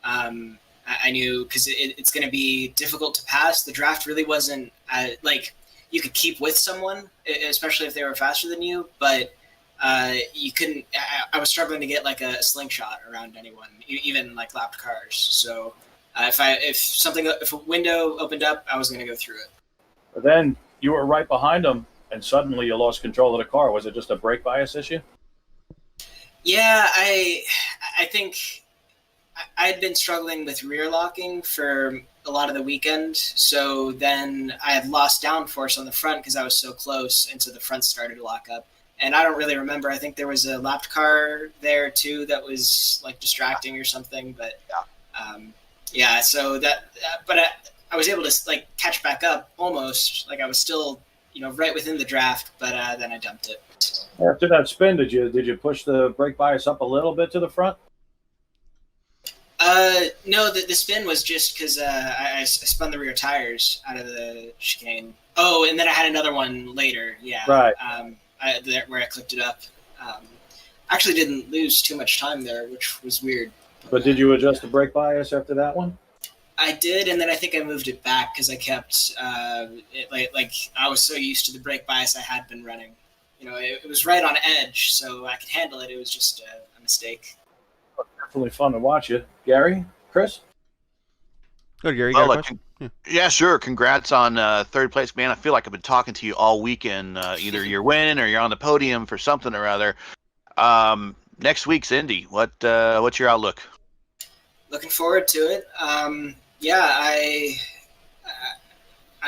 I knew because it's going to be difficult to pass. The draft really wasn't like you could keep with someone, especially if they were faster than you, but you couldn't. I was struggling to get like a slingshot around anyone, even like lapped cars. So if a window opened up, I was going to go through it. But then you were right behind him, and suddenly you lost control of the car. Was it just a brake bias issue? Yeah, I think I had been struggling with rear locking for a lot of the weekend. So then I had lost downforce on the front because I was so close, and so the front started to lock up. And I don't really remember. I think there was a lapped car there too that was like distracting or something. But so but I was able to like catch back up almost. Like I was still, right within the draft, but then I dumped it. After that spin, did you push the brake bias up a little bit to the front? No, the spin was just because I spun the rear tires out of the chicane. Oh, and then I had another one later. Yeah, right. Where I clipped it up. Actually, didn't lose too much time there, which was weird. But did you adjust the brake bias after that one? I did, and then I think I moved it back because I kept I was so used to the brake bias I had been running. It was right on edge, so I could handle it. It was just a mistake. Definitely fun to watch you. Gary? Chris? Good, Gary. You got a question? Yeah, sure. Congrats on third place, man. I feel like I've been talking to you all weekend. Either you're winning or you're on the podium for something or other. Next week's Indy. What's your outlook? Looking forward to it. I'm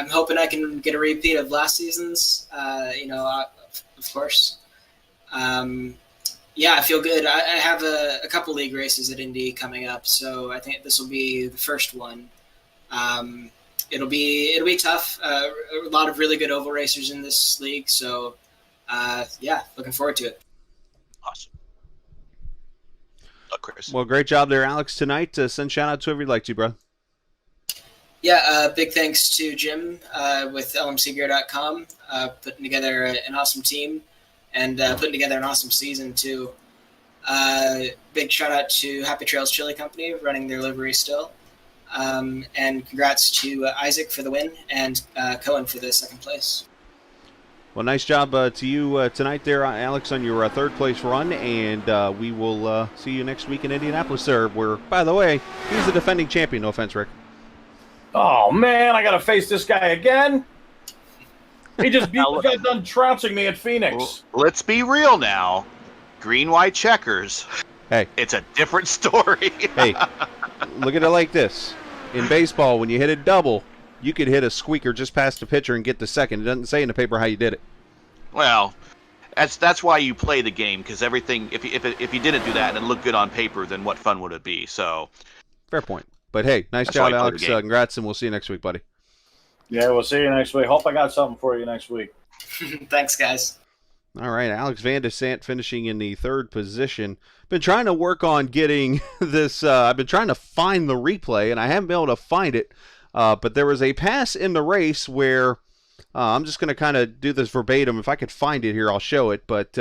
hoping I can get a repeat of last season's. Of course. I feel good. I have a couple league races at Indy coming up, so I think this will be the first one. It'll be tough. A lot of really good oval racers in this league, so looking forward to it. Awesome. Chris. Well, great job there, Alex, tonight. Send shout out to whoever you'd like to, bro. Yeah, big thanks to Jim with lmcgear.com, putting together an awesome team and putting together an awesome season, too. Big shout out to Happy Trails Chili Company, running their livery still. And congrats to Isaac for the win and Cohen for the second place. Well, nice job to you tonight there, Alex, on your third place run, and we will see you next week in Indianapolis, sir, where, by the way, he's the defending champion. No offense, Rick. Oh, man, I got to face this guy again? He just got done trouncing me at Phoenix. Well, let's be real now. Green-white checkers. Hey. It's a different story. Hey, look at it like this. In baseball, when you hit a double, you could hit a squeaker just past the pitcher and get the second. It doesn't say in the paper how you did it. Well, that's why you play the game, because everything. If you didn't do that and it looked good on paper, then what fun would it be? So, fair point. But hey, nice job, Alex. Congrats, and we'll see you next week, buddy. Yeah, we'll see you next week. Hope I got something for you next week. Thanks, guys. All right, Alex Van de Sant finishing in the third position. Been trying to work on getting this. I've been trying to find the replay, and I haven't been able to find it. But there was a pass in the race where I'm just going to kind of do this verbatim. If I could find it here, I'll show it. But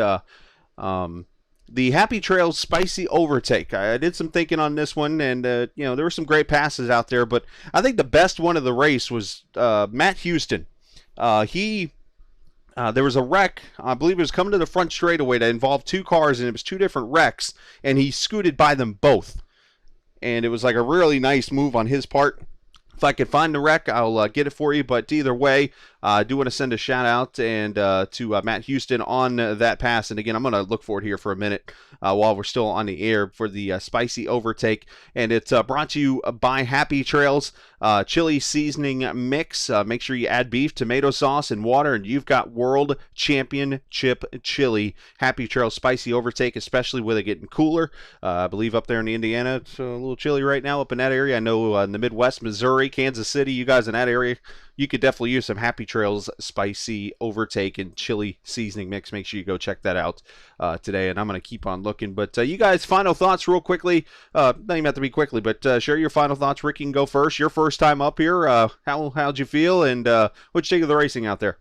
the Happy Trails Spicy Overtake. I did some thinking on this one, and there were some great passes out there. But I think the best one of the race was Matt Houston. There was a wreck. I believe it was coming to the front straightaway that involved two cars, and it was two different wrecks, and he scooted by them both. And it was like a really nice move on his part. If I could find the wreck, I'll get it for you. But either way, I do want to send a shout out and to Matt Houston on that pass. And again, I'm going to look forward here for a minute while we're still on the air for the spicy overtake. And it's brought to you by Happy Trails chili seasoning mix. Make sure you add beef, tomato sauce, and water, and you've got world championship chili. Happy Trails spicy overtake, especially with it getting cooler. I believe up there in Indiana, it's a little chilly right now up in that area. I know in the Midwest, Missouri, Kansas City, you guys in that area, you could definitely use some Happy Trails spicy overtake and chili seasoning mix. Make sure you go check that out today, and I'm going to keep on looking. But you guys, final thoughts real quickly. Not even have to be quickly, but share your final thoughts. Rick, you can go first. Your first time up here. How'd you feel, and what'd you think of the racing out there?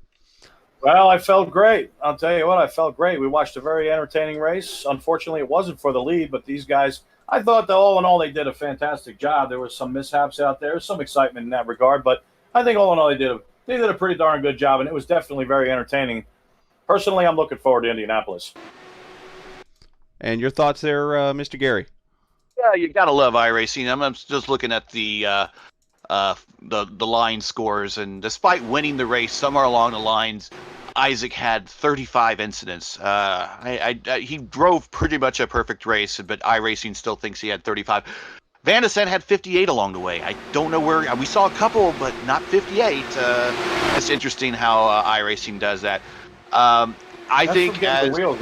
Well, I felt great. I'll tell you what, I felt great. We watched a very entertaining race. Unfortunately, it wasn't for the lead, but these guys, I thought that all in all, they did a fantastic job. There was some mishaps out there, some excitement in that regard, but I think all in all, they did a pretty darn good job, and it was definitely very entertaining. Personally, I'm looking forward to Indianapolis. And your thoughts there, Mr. Gary? Yeah, you gotta love iRacing. I'm just looking at the line scores, and despite winning the race somewhere along the lines, Isaac had 35 incidents. He drove pretty much a perfect race, but iRacing still thinks he had 35. Van de Sande had 58 along the way. I don't know where we saw a couple, but not 58. It's interesting how iRacing does that. I think as the wheels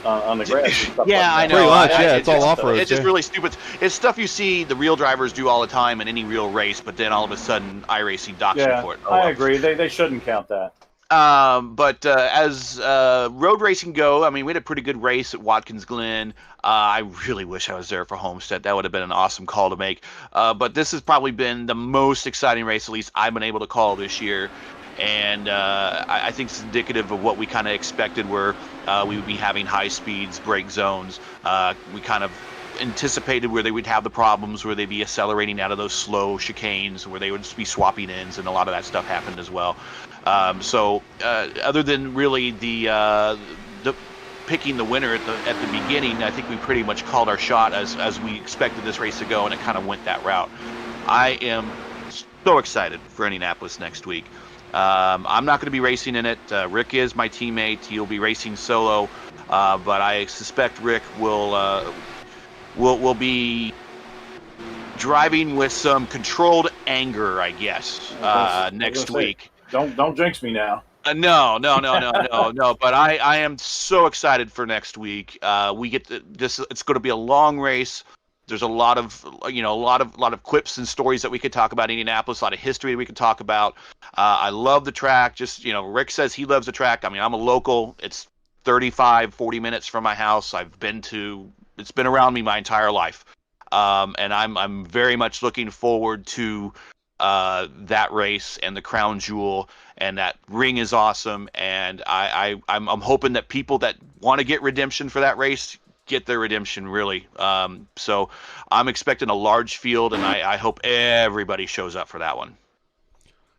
on the grass. And stuff yeah, like that. I know. Pretty much, yeah, it's all off-road. It's just really stupid. It's stuff you see the real drivers do all the time in any real race, but then all of a sudden iRacing docks you for it. I agree. They shouldn't count that. But as road racing go, I mean, we had a pretty good race at Watkins Glen. I really wish I was there for Homestead. That would have been an awesome call to make. But this has probably been the most exciting race, at least I've been able to call this year. And I think it's indicative of what we kind of expected, where we would be having high speeds, break zones. We kind of anticipated where they would have the problems, where they'd be accelerating out of those slow chicanes, where they would be swapping ins, and a lot of that stuff happened as well. So other than really the picking the winner at the beginning, I think we pretty much called our shot as we expected this race to go, and it kind of went that route. I am so excited for Indianapolis next week. I'm not going to be racing in it. Rick is my teammate. He'll be racing solo, but I suspect Rick will be driving with some controlled anger, I guess, next week. Don't jinx me now. No. But I am so excited for next week. We get this. It's going to be a long race. There's a lot of quips and stories that we could talk about Indianapolis, a lot of history that we could talk about. I love the track. Just, Rick says he loves the track. I mean, I'm a local. It's 40 minutes from my house. It's been around me my entire life. And I'm very much looking forward to that race and the crown jewel, and that ring is awesome. And I'm hoping that people that want to get redemption for that race get their redemption, really. So I'm expecting a large field, and I hope everybody shows up for that one.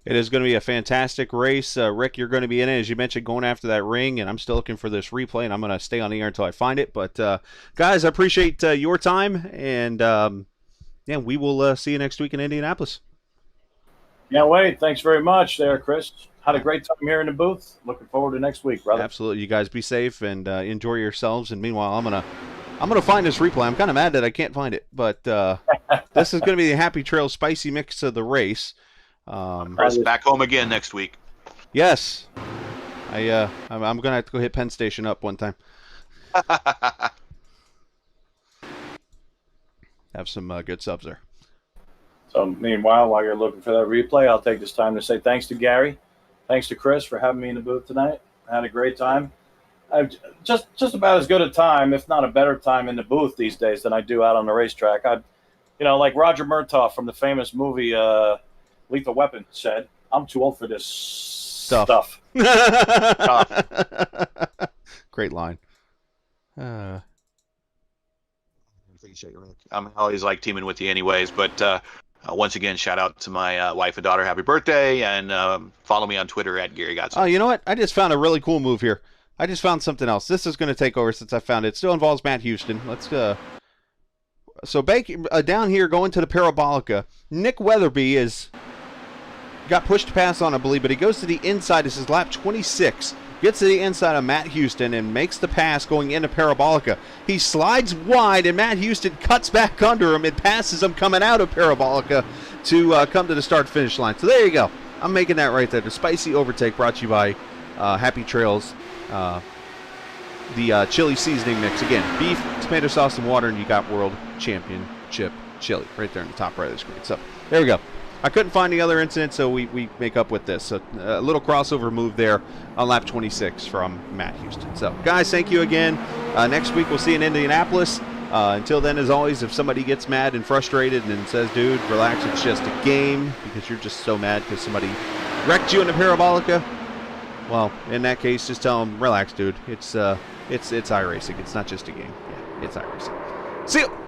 It is going to be a fantastic race. Rick, you're going to be in it, as you mentioned, going after that ring, and I'm still looking for this replay, and I'm going to stay on the air until I find it. But, guys, I appreciate your time, and, we will see you next week in Indianapolis. Yeah, Wade, thanks very much there, Chris. Had a great time here in the booth. Looking forward to next week, brother. Absolutely. You guys be safe and enjoy yourselves. And meanwhile, I'm gonna find this replay. I'm kind of mad that I can't find it, but this is going to be the Happy Trail spicy mix of the race. Chris, back home again next week. Yes, I'm gonna have to go hit Penn Station up one time. Have some good subs there. So meanwhile, while you're looking for that replay, I'll take this time to say thanks to Gary. Thanks to Chris for having me in the booth tonight. I had a great time. I've just about as good a time, if not a better time, in the booth these days than I do out on the racetrack. Like Roger Murtaugh from the famous movie Lethal Weapon said, "I'm too old for this stuff." Great line. I'm always like teaming with you anyways, but once again, shout out to my wife and daughter. Happy birthday, and follow me on Twitter at Gary Godson. Oh, you know what? I just found a really cool move here. I just found something else. This is going to take over since I found it. It still involves Matt Houston. Let's so down here going to the Parabolica. Nick Weatherby is got pushed past on, I believe, but he goes to the inside. This is lap 26. Gets to the inside of Matt Houston and makes the pass going into Parabolica. He slides wide, and Matt Houston cuts back under him and passes him coming out of Parabolica to come to the start-finish line. So there you go. I'm making that right there. The spicy overtake brought to you by Happy Trails. The chili seasoning mix. Again, beef, tomato sauce, and water, and you got World Championship chili right there in the top right of the screen. So there we go. I couldn't find the other incident, so we make up with this. So a little crossover move there on lap 26 from Matt Houston. So, guys, thank you again. Next week we'll see you in Indianapolis. Until then, as always, if somebody gets mad and frustrated and says, dude, relax, it's just a game, because you're just so mad because somebody wrecked you in a Parabolica, well, in that case, just tell them, relax, dude. It's iRacing. It's not just a game. Yeah, it's iRacing. See you.